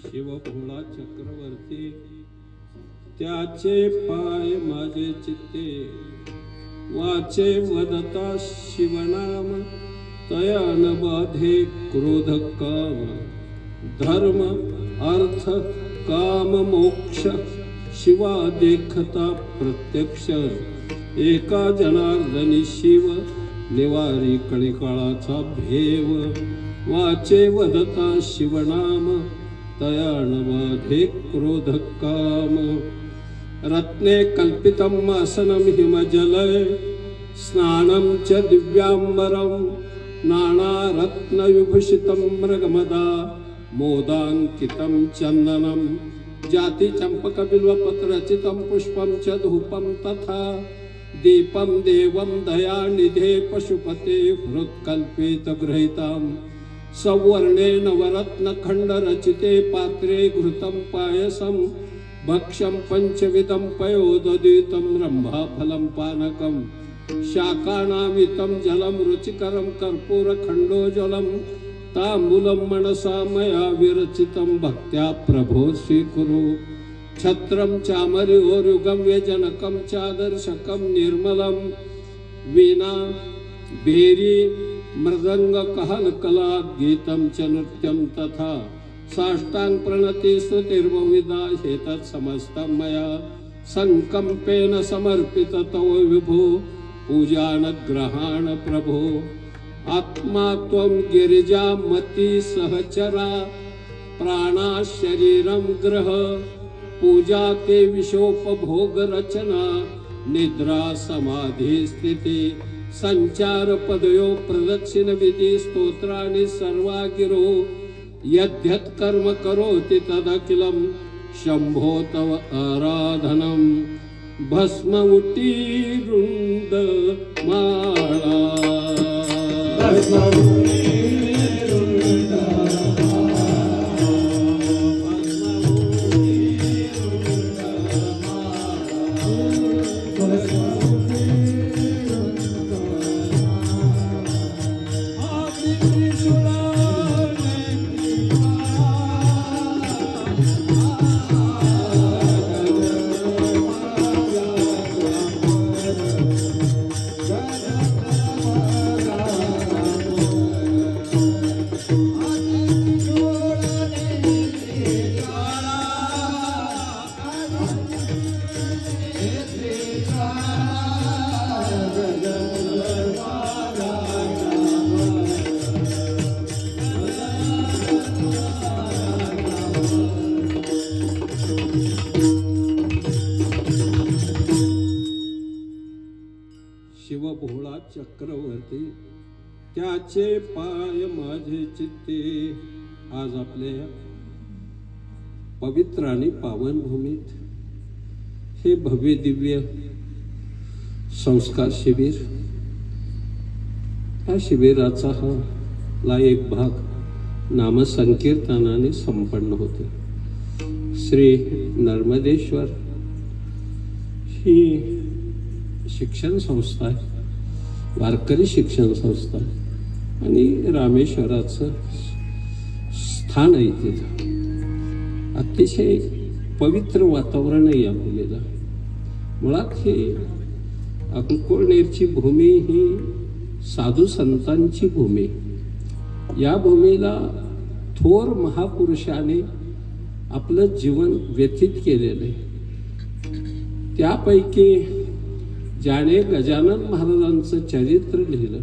शिवभोळा चक्रवर्ती त्याचे पाय माझे चित्ते वाचे वदता शिवनाम तयान बाधे क्रोध काम धर्म अर्थ काम मोक्ष शिवा देखता प्रत्यक्ष एका जनार्दनी शिव निवारी कळिकाळाचा भेव वाचे वदता शिवनाम तयान बाधे क्रोध काम रत्ने कल्पितम आसनम हिमजलय स्नानं च दिव्यांबरं नानारत्नविभूषितं मृगमदा मोदांकितं चन्दनं जाति चंपकबिल्वपत्ररचितं पुष्पं च धूपं तथा दीपं देवं दयानिधे पशुपते हृत्कल्पितगृहीतां सवर्णेन वरत्नखण्डरचिते पात्रे घृतं पायसं भक्ष्यं पंचविधं पयोदधीतं रम्भाफलं पानकं शाकानामितं जलं रुचिकरं कर्पूरखण्डोज्वलं ताम्बूलं मनसा मया विरचितं भक्त्या प्रभो स्वीकुरु छत्रं चामरिहोरुगं व्यजनकं चादर्शकं निर्मलं वीणा भेरी मृदंग कहलकला गीतं च नृत्यं तथा साष्टांग प्रणति स्तुतिर्बहुविधा हेतत् समस्तं मया संकंपेन समर्पित तव विभो पूजानग्रहाण प्रभो आत्मा त्वं गिरिजा मति सहचरा प्राणा शरीरं ग्रह पूजा ते विशोपभोग रचना निद्रा समाधि स्थिति संचार पदयो प्रदक्षिण विधि स्तोत्राणि सर्वा गिरो यद्यत् कर्म करोति तदखिलं शंभो तव आराधनं भस्म उटीरुंड माळा शिवभोळा चक्रवर्ती त्याचे पाय माझे चित्ते आज आपल्या पवित्र आणि पावन भूमीत हे भव्य दिव्य संस्कार शिबिर या शिबिराचा हा एक भाग नामसंकीर्तनाने संपन्न होते। श्री नर्मदेश्वर ही शिक्षण संस्था आहे, वारकरी शिक्षण संस्था आणि रामेश्वराचं स्थान आहे। तिथं अतिशय पवित्र वातावरण आहे या भूमीला। मुळात ही अक्कलकोटची भूमी ही साधू संतांची भूमी। या भूमीला थोर महापुरुषाने आपलं जीवन व्यतीत केलेलं आहे। त्यापैकी ज्याने गजानन महाराजांचं चरित्र लिहिलं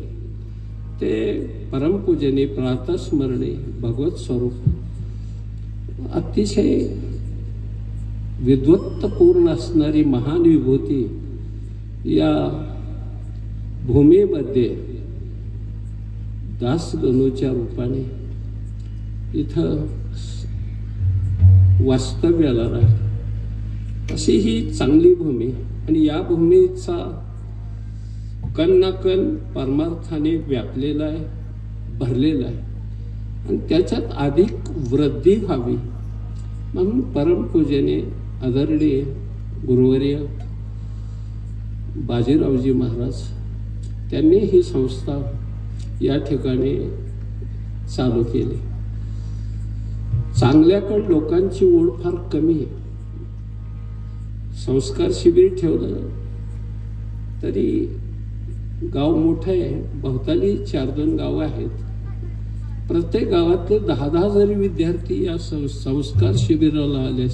ते परमपूजनीय प्रातस्मरणी भगवत स्वरूप अतिशय विद्वत्तपूर्ण असणारी महान विभूती या भूमीमध्ये दासगणूच्या रूपाने इथं वास्तव्याला राहते। अशी ही चांगली भूमी आणि या भूमीचा कण ना कण परमार्थाने व्यापलेला आहे, भरलेला आहे आणि त्याच्यात अधिक वृद्धी व्हावी म्हणून परमपूजनीय आदरणीय गुरुवर्य बाजीरावजी महाराज त्यांनी ही संस्था या ठिकाणी चालू केली। चांगल्याकडे लोकांची ओढ फार कमी आहे. संस्कार शिबिर ठेवलं तरी गाव मोठं आहे, भोवताली 4-2 गावं आहेत. प्रत्येक गावातले 10-10 जरी विद्यार्थी या संस्कार शिबिराला आले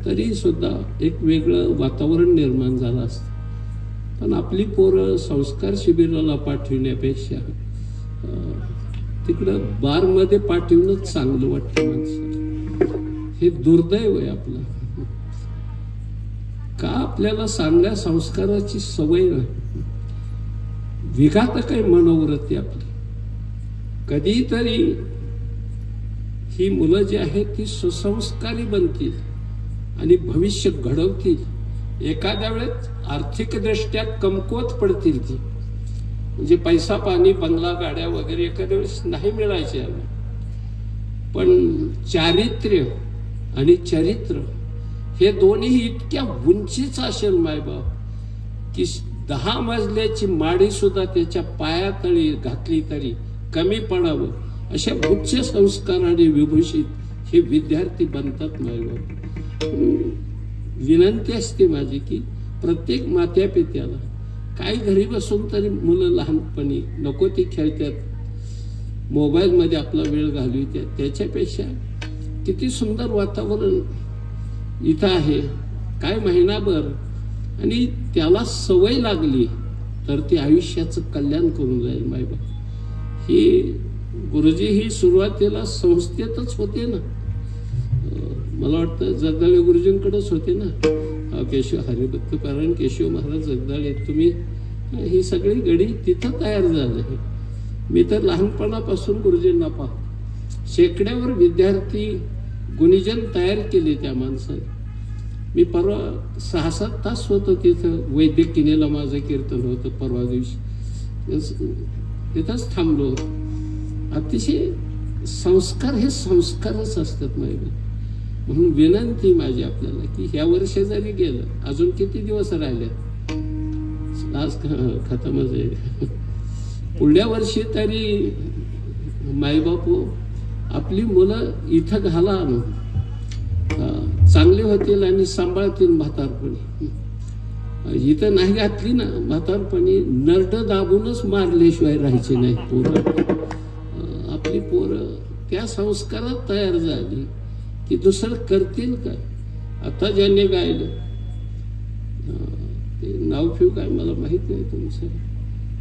तरी सुद्धा एक वेगळं वातावरण निर्माण झालं असतं. पण आपली पोरं संस्कार शिबिराला पाठविण्यापेक्षा तिकडं बारमध्ये पाठवणंच चांगलं वाटतं माणसाला. हे दुर्दैव आहे आपलं. का आपल्याला चांगल्या संस्काराची सवय नाही. विघात काही मनोवृत्ती आपली. कधीतरी ही मुलं जी आहेत ती सुसंस्कारी बनतील आणि भविष्य घडवतील. एखाद्या वेळेस आर्थिकदृष्ट्या कमकुवत पडतील ती, म्हणजे पैसा पाणी बंगला गाड्या वगैरे एखाद्या वेळेस नाही मिळायचे, पण चारित्र्य आणि चरित्र हे दोन्ही इतक्या उंचीच असेल मायबाप की 10 मजल्याची माडी सुद्धा त्याच्या पायातळी घातली तरी कमी पडावं अशा उच्च संस्काराने विभूषित हे विद्यार्थी बनतात मायबाप. विनंती असते माझी की प्रत्येक मात्या पित्याला काही घरी बसून तरी मुलं लहानपणी नको ती खेळतात, मोबाईलमध्ये आपला वेळ घालवितात, त्याच्यापेक्षा किती सुंदर वातावरण इथं आहे काय महिनाभर, आणि त्याला सवय लागली तर ती आयुष्याचं कल्याण करून जाईल मायबाप. ही गुरुजी ही सुरुवातीला संस्थेतच होते ना, मला वाटतं जगदाळे गुरुजींकडेच होते ना, केशव हरिभक्त पारायण केशव महाराज जगदाळे, तुम्ही ही सगळी गडी तिथं तयार झाले. मी तर लहानपणापासून गुरुजींना पाहतो. शेकड्यावर विद्यार्थी गुणीजन तयार केले त्या माणसाने. मी परवा 6-7 तास होतो तिथं. वैद्यकिनीला माझं कीर्तन होतं परवा दिवशी, तिथंच थांबलो होतो. अतिशय संस्कार हे संस्कारच असतात माहिती. म्हणून विनंती माझी आपल्याला की ह्या वर्षी जरी गेलं, अजून किती दिवस राहिले, आज खतमच आहे, पुढल्या वर्षी तरी माईबापू आपली मुलं इथं घाला आणून चांगले होतील आणि सांभाळतील म्हातारपणी. इथं नाही घातली ना म्हातारपणी नरड दाबूनच मारल्याशिवाय राहायचे नाही पोरं. आपली पोरं त्या संस्कारात तयार झाली की दुसरं करतील काय. आता ज्यांनी गायलं ते नाव फिव काय मला माहित नाही तुमचं,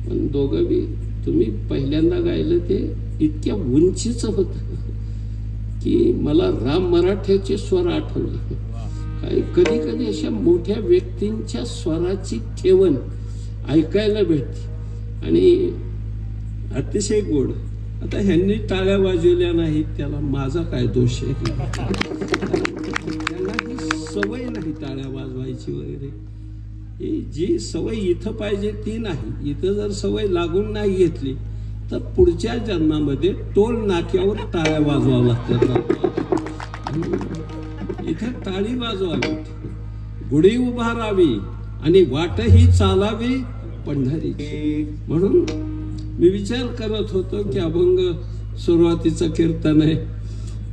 पण दोघं बी तुम्ही पहिल्यांदा गायलं ते इतक्या उंचीचं होतं की मला राम मराठ्याचे स्वर आठवले. काय कधी कधी अशा मोठ्या व्यक्तींच्या स्वराची ठेवण ऐकायला भेटते आणि अतिशय गोड. आता ह्यांनी टाळ्या वाजवल्या नाहीत त्याला माझा काय दोष आहे. त्यांना ही सवय नाही टाळ्या वाजवायची वगैरे. ही जी सवय इथं पाहिजे ती नाही. इथं जर सवय लागून नाही घेतली तर पुढच्या जन्मामध्ये टोल नाक्यावर टाळ्या वाजवावं लागतात. इथं टाळी वाजवावी, गुढी उभारावी आणि वाटही चालावी पंढरीची. म्हणून मी विचार करत होतो की अभंग सुरुवातीचं कीर्तन आहे.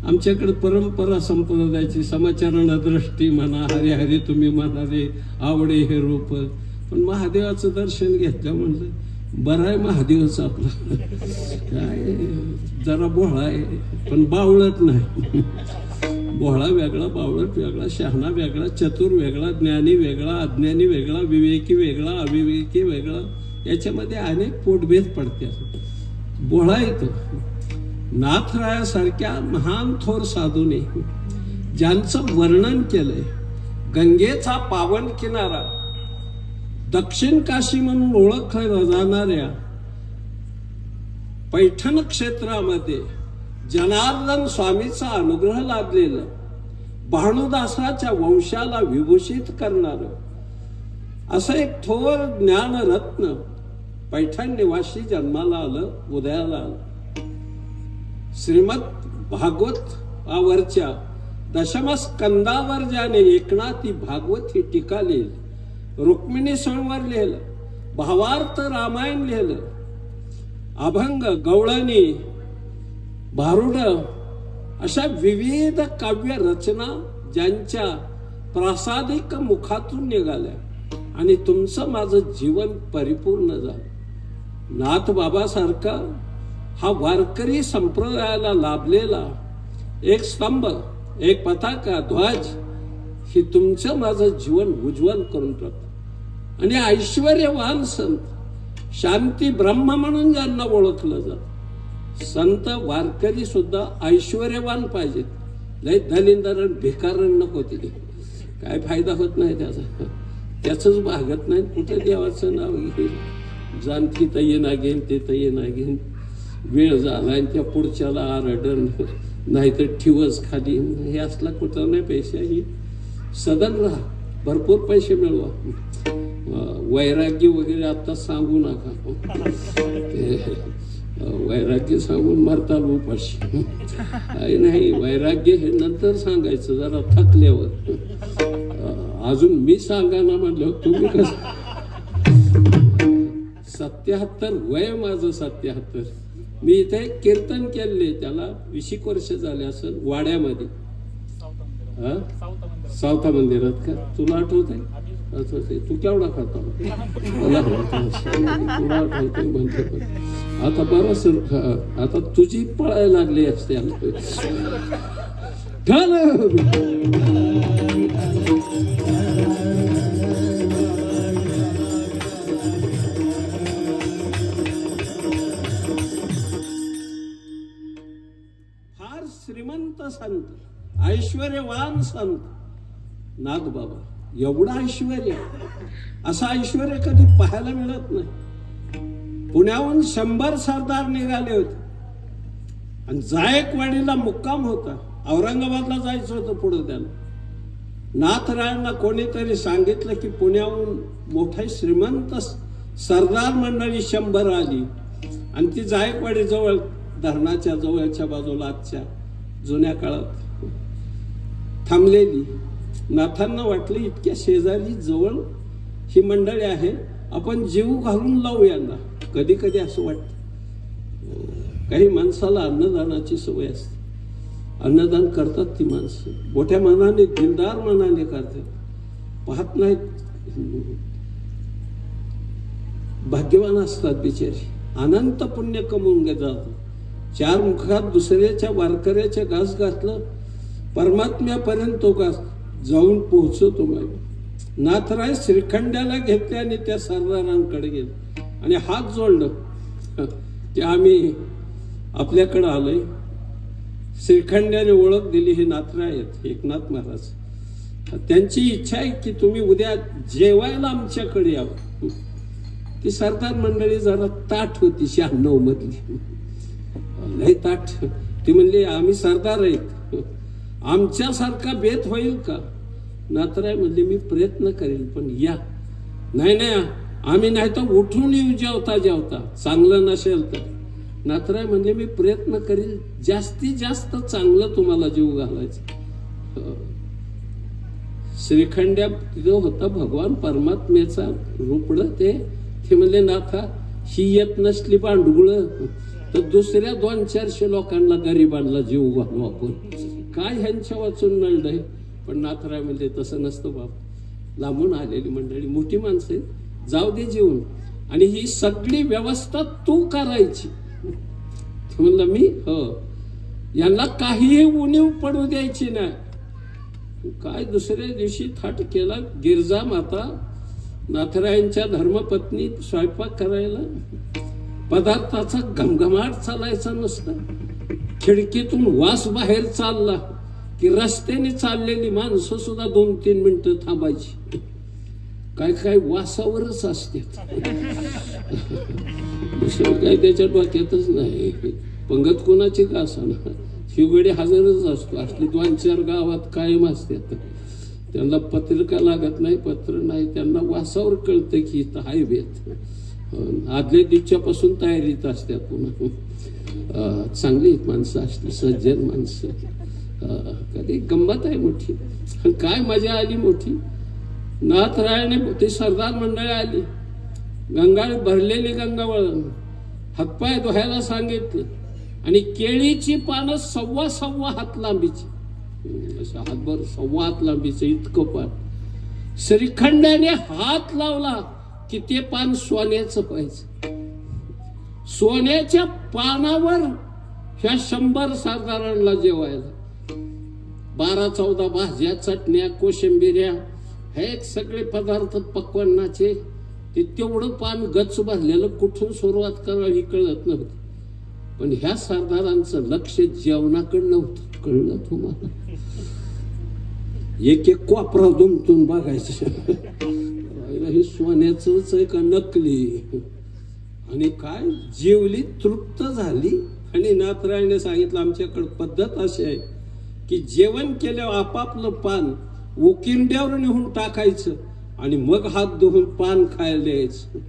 आमच्याकडे परंपरा संप्रदायाची समाचरण दृष्टी म्हणा, हरे हरे तुम्ही म्हणाले आवडे हे रूप. पण महादेवाचं दर्शन घेतलं म्हणलं बरं आहे महादेवाचं आपलं. काय जरा बोहळा आहे पण बावळट नाही. बोहळा वेगळा, बावळट वेगळा, शहाणा वेगळा, चतुर वेगळा, ज्ञानी वेगळा, अज्ञानी वेगळा, विवेकी वेगळा, अविवेकी वेगळा, याच्यामध्ये अनेक पोटभेद पडतात. बोहळा येतो. नाथरायासारख्या महान थोर साधूने ज्यांचं वर्णन केलंय, गंगेचा पावन किनारा, दक्षिण काशी म्हणून ओळखल्या जाणाऱ्या पैठण क्षेत्रामध्ये जनार्दन स्वामीचा अनुग्रह लाभलेलं, भानुदासाच्या वंशाला विभूषित करणारं असं एक थोर ज्ञानरत्न पैठण निवासी जन्माला आलं, उदयाला आलं. श्रीमद भागवतावरच्या दशमस्कंदावर ज्याने एकनाथी भागवत ही टीका लिहिली, रुक्मिणी संवर लिहिलं, भावार्थ रामायण लिहिलं, अभंग, गवळणी, भारुड अशा विविध काव्य रचना ज्यांच्या प्रासादिक मुखातून निघाल्या आणि तुमचं माझं जीवन परिपूर्ण झालं। नाथ बाबासारखा हा वारकरी संप्रदायाला लाभलेला एक स्तंभ, एक पताका, ध्वज ही तुमचं माझं जीवन उज्ज्वल करून टाकतं। आणि ऐश्वर्यवान संत, शांती ब्रह्म म्हणून ज्यांना ओळखलं जात, संत वारकरी सुद्धा ऐश्वर्यवान पाहिजेत, लय दलिंदर भिकारण नको तिथे, काय फायदा होत नाही त्याचा, त्याच भागत नाही, कुठे देवाचं नाव घेईल, जानकी तय नागेन ते तय नागेन, वेळ झाला आणि त्या पुढच्याला आरडण, नाहीतर ठिवस खाली, हे असला कुठं नाही पैशाही, सदन राहा, भरपूर पैसे मिळवा, वैराग्य वगैरे आता सांगू नका, वैराग्य सांगून मरताल उपाशी, नाही वैराग्य हे नंतर सांगायचं जरा थकल्यावर, अजून मी सांगा ना म्हणलं तुम्ही कसं, 77 वय माझं 77, मी इथे कीर्तन केले, त्याला 20 वर्ष झाले असेल वाड्यामध्ये, सावता मंदिरात का, तुला आठवत आहे? तू केवढा खाता मला तुला आठवतंय म्हणते, आता बरंच आता तुझी पळायला लागली असते, फार श्रीमंत संत, ऐश्वर्यवान संत नाथ बाबा, एवढा ऐश्वर्य, असं ऐश्वर्य कधी पाहायला मिळत नाही। पुण्याहून 100 सरदार निघाले होते आणि जायकवाडीला मुक्काम होता, औरंगाबादला जायचं होतं पुढे त्याला, नाथरायांना कोणीतरी सांगितलं की पुण्याहून मोठे श्रीमंत सरदार मंडळी 100 आली आणि ती जायकवाडी जवळ धरणाच्या जवळच्या बाजूला आजच्या जुन्या काळात थांबलेली। नाथांना वाटलं इतक्या शेजारी जवळ ही मंडळी आहे, आपण जीव घालून लावू यांना। कधी कधी असं वाटतं काही माणसाला अन्नदानाची सवय असते, अन्नदान करतात ती माणसं, मोठ्या मनाने दिलदार मनाने करतात, पाहत नाहीत, भाग्यवान असतात बिचारी, अनंत पुण्य कमवून जातात। 4 मुखात दुसऱ्याच्या वारकऱ्याच्या घास घातलं, परमात्म्यापर्यंत तो घास जाऊन पोहोचतो। नाथराय श्रीखंड्याला घेतले आणि त्या सरदारांकडे गेले आणि हात जोडलं की आम्ही आपल्याकडे आलोय। श्रीखंड्याने ओळख दिली, हे नाथराय आहेत, एकनाथ महाराज, त्यांची इच्छा आहे की तुम्ही उद्या जेवायला आमच्याकडे यावं। ती सरदार मंडळी जरा ताठ होती, 96 मधली, लय ताठ, ती म्हणली आम्ही सरदार आहेत, आमच्यासारखा बेत होईल का? नाथराय म्हणले मी प्रयत्न करेल, पण या। नाही नाही आम्ही नाही तर उठून येऊ जेवता जेवता, चांगलं नसेल तर। नाथराय म्हणले मी प्रयत्न करेल, जास्तीत जास्त चांगलं तुम्हाला जीव घालायचं। श्रीखंड्या तिथं होता भगवान परमात्म्याचा रूपड, ते म्हणले नाथा ही येत नसली पांडुगुळ तर दुसऱ्या 200-400 लोकांना गरिबांना जीव घालू आपण, काय ह्यांच्या वाचून नळलंय। पण नाथराय म्हणजे तसं नसतं बाप, लांबून आलेली मंडळी, मोठी माणसं, जाऊ दे जीवन, आणि ही सगळी व्यवस्था तू करायची। म्हणलं मी यांना काहीही उणीव पडू द्यायची नाही। काय दुसऱ्या दिवशी थाट केला, गिरजा माता नाथरायांच्या धर्मपत्नी स्वयंपाक करायला, पदार्थाचा घमघमाट चालायचा नसता, खिडकीतून वास बाहेर चालला की रस्त्याने चाललेली माणसं सुद्धा 2-3 मिनिटं थांबायची, काय काय वासावरच असते, दुसरं काय त्याच्या डोक्यातच नाही। पंगत कोणाची का असणार, शिवगडी हजरच असतो, असली 2-4 गावात कायम असतात, त्यांना पत्रिका लागत नाही, पत्र नाही, त्यांना वासावर कळतं की इथं हाय बेत, आदल्या दिवसापासून तयारीत असतात पुन्हा। चांगली माणसं असली, सज्जन माणसं, कधी गंमत आहे मोठी, काय मजा आली मोठी। नाथरायाने ते सरदार मंडळी आली, गंगा भरलेली गंगा वळण, हातपाय धुवायला सांगितलं आणि केळीची पानं 1.25 हात लांबीची, अशा हातभर 1.25 हात लांबीचं इतकं पान. श्रीखंडाने हात लावला की ते पान सोन्याचं पाहिजे. सोन्याच्या पानावर ह्या 100 सरदारांना जेवायला 12-14 भाज्या, चटण्या, कोशिंबिऱ्या, हे सगळे पदार्थ पक्वान्नाचे. ते तेवढं पान गच्च भरलेलं, कुठून सुरुवात करावी कळत नव्हतं. पण ह्या सरदारांचं लक्ष जेवणाकडे नव्हतं. कळलं तुम्हाला? एक एक कोपरा दुमतून बघायचं हे सोन्याचंच आहे का नकली. आणि काय जेवली, तृप्त झाली. आणि नाथरायने सांगितलं आमच्याकडे पद्धत अशी आहे की जेवण केल्यावर आपापलं पान उकिरड्यावर नेऊन टाकायचं आणि मग हात धुवून पान खायला द्यायचं.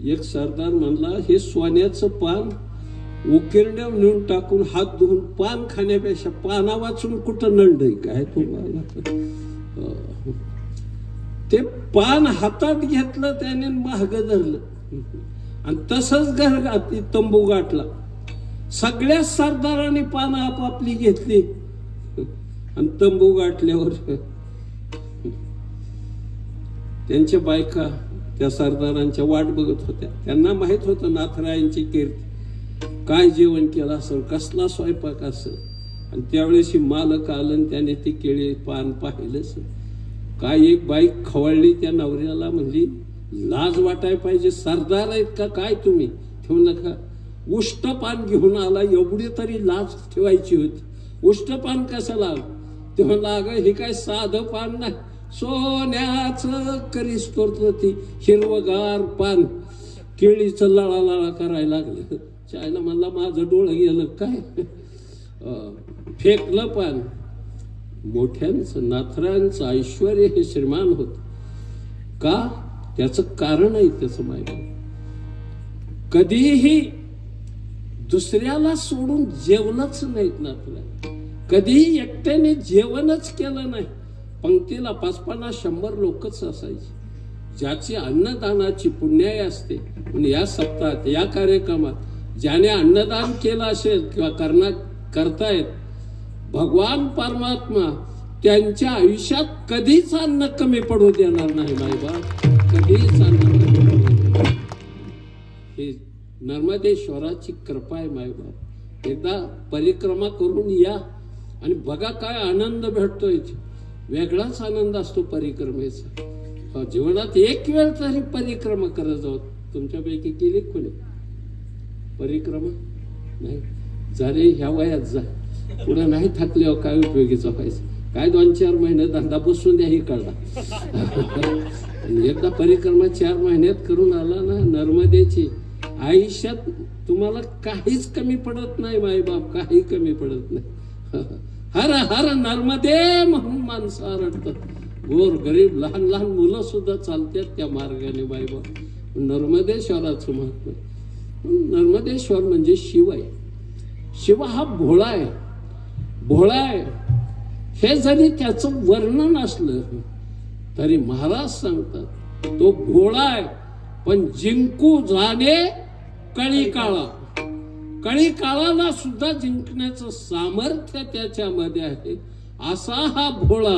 एक सरदार म्हणला हे सोन्याचं पान उकिरड्यावर नेऊन टाकून हात धुवून पान खाण्यापेक्षा पाना वाचून कुठं नंड आहे काय तुम्हाला. ते पान हातात घेतलं त्याने महाग धरलं आणि तसंच घरघाती तंबू गाठला. सगळ्या सरदारांनी पानं आपापली घेतली आणि तंबू गाठल्यावर त्यांच्या बायका त्या सरदारांच्या वाट बघत होत्या. त्यांना माहित होतं नाथरायांची कीर्ती, काय जेवण केलं असेल, कसला स्वयंपाक असेल. आणि त्यावेळेस मालक आलं, त्याने ते केळी पान पाहिलंच. काय एक बाई खवळली त्या नवऱ्याला, म्हणजे लाज वाटाय पाहिजे, सरदार आहेत का काय तुम्ही, ठेवू नका. उष्ट पान घेऊन आला, एवढी तरी लाज ठेवायची होती. उष्ट पान कसं लाव? ते म्हणलं अगं हे काय साधं पान नाही, सोन्याचं करीस करतो. ती हिरवगार पान केळीचं लळा करायला लागलं. चायला म्हणला माझं डोळं गेलं काय. फेकलं पान. मोठ्यांचं नाथरायांचं ऐश्वर हे श्रीमान होत का, त्याचं कारण आहे त्याचं माहिती. कधीही दुसऱ्याला सोडून जेवणच नाहीत नाथराय, कधीही एकट्याने जेवणच केलं नाही. पंक्तीला 50-100 लोकच असायची. ज्याची अन्नदानाची पुण्याई असते. या सप्ताहात या कार्यक्रमात ज्याने अन्नदान केलं असेल किंवा करतायत, भगवान परमात्मा त्यांच्या आयुष्यात कधीच अन्न कमी पडू देणार नाही मायबाप, कधीच अन्न कमी पडू. हे नर्मदेश्वराची कृपा आहे मायबाप. एकदा परिक्रमा करून या आणि बघा काय आनंद भेटतोय. वेगळाच आनंद असतो परिक्रमेचा. जीवनात एक वेळ तरी परिक्रमा करत जाऊ. तुमच्यापैकी केली कोणी परिक्रमा? नाही. जरे ह्या वयात जा, पुढे नाही थकल्यावर काय उपयोगीचा व्हायचं. काय 2-4 महिने धंदा बसून द्या ही कळला. एकदा परिक्रमा 4 महिन्यात करून आला ना नर्मदेची, आयुष्यात तुम्हाला काहीच कमी पडत नाही मायबाप, काही कमी पडत नाही. हर हर नर्मदे म्हणून माणसं रडतात. गोर गरीब लहान लहान मुलं सुद्धा चालतात त्या मार्गाने मायबाप. नर्मदेश्वराचं महत्व. नर्मदेश्वर म्हणजे शिव आहे. शिव हा भोळा आहे, भोळा आहे. हे जरी त्याचं वर्णन असलं तरी महाराज सांगतात तो भोळा आहे, पण जिंकू जाणे कळी काळा. कळी काळाला सुद्धा जिंकण्याचं सामर्थ्य त्याच्यामध्ये आहे. असा हा भोळा,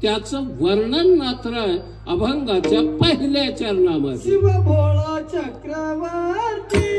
त्याचं वर्णन मात्र आहे अभंगाच्या पहिल्या चरणामध्ये. शिव भोळा चक्रवर्ती,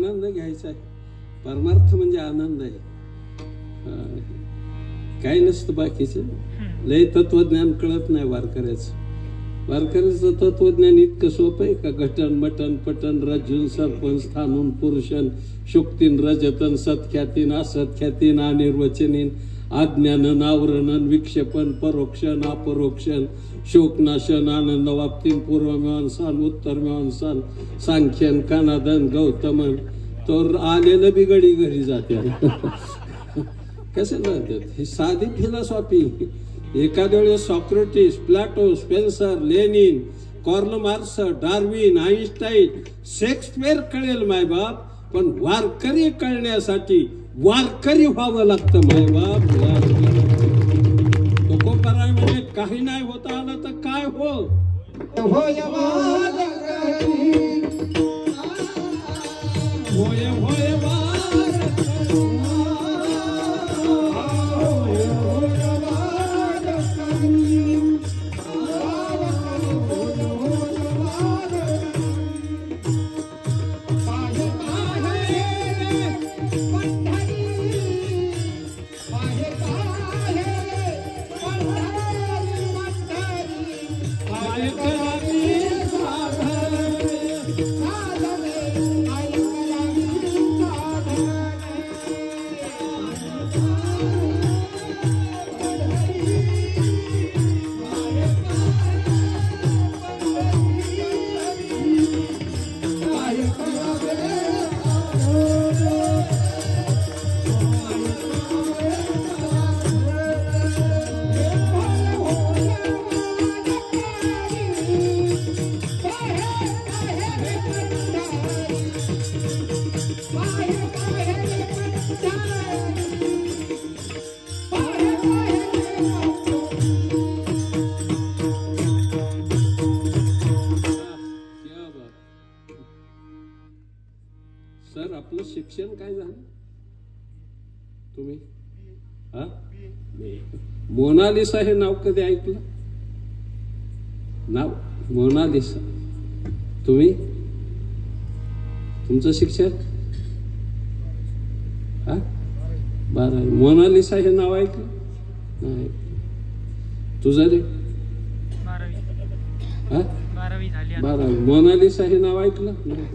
आनंद घ्यायचा आहे. परमार्थ म्हणजे आनंद आहे. काही नसतं बाकीचं. लय तत्वज्ञान कळत नाही वारकऱ्याचं. वारकऱ्याचं तत्वज्ञान इतकं सोपं आहे का? घटन मटन पटन रजून सरपण स्थानून पुरुषन शुक्तीन रजतन सत्ख्यातीन असत्ख्यातीन अनिर्वचनीन आज्ञानन आवरणन विक्षेपण परोक्षण अपरोक्षण शोकनाशन आनंद वाप्तीन पूर्वमीमांसान उत्तरमीमांसान सांख्यन कानादन गौतमन तर आलेलं बी घडी घरी जाते. कसं जातात ही साधी फिलॉसॉफी. एखाद्या वेळेस Socrates plateau Spencer Lenin curl marks Darwin Einstein Shakespeare कळेल मायबाप, पण वारकरी कळण्यासाठी वारकरी व्हावं लागतं मायबाप. तुकोबाराय म्हणजे काही नाही होता आलं तर काय हो होय होय सर आपलं शिक्षण काय झालं तुम्ही? हा मोनालिसा हे नाव कधी ऐकलं? नाव मोनालिसा. तुम्ही तुमचं शिक्षण हा 12. मोनालिसा हे नाव ऐकलं नाही? तुझं रे 12. मोनालिसा हे नाव ऐकलं नाही?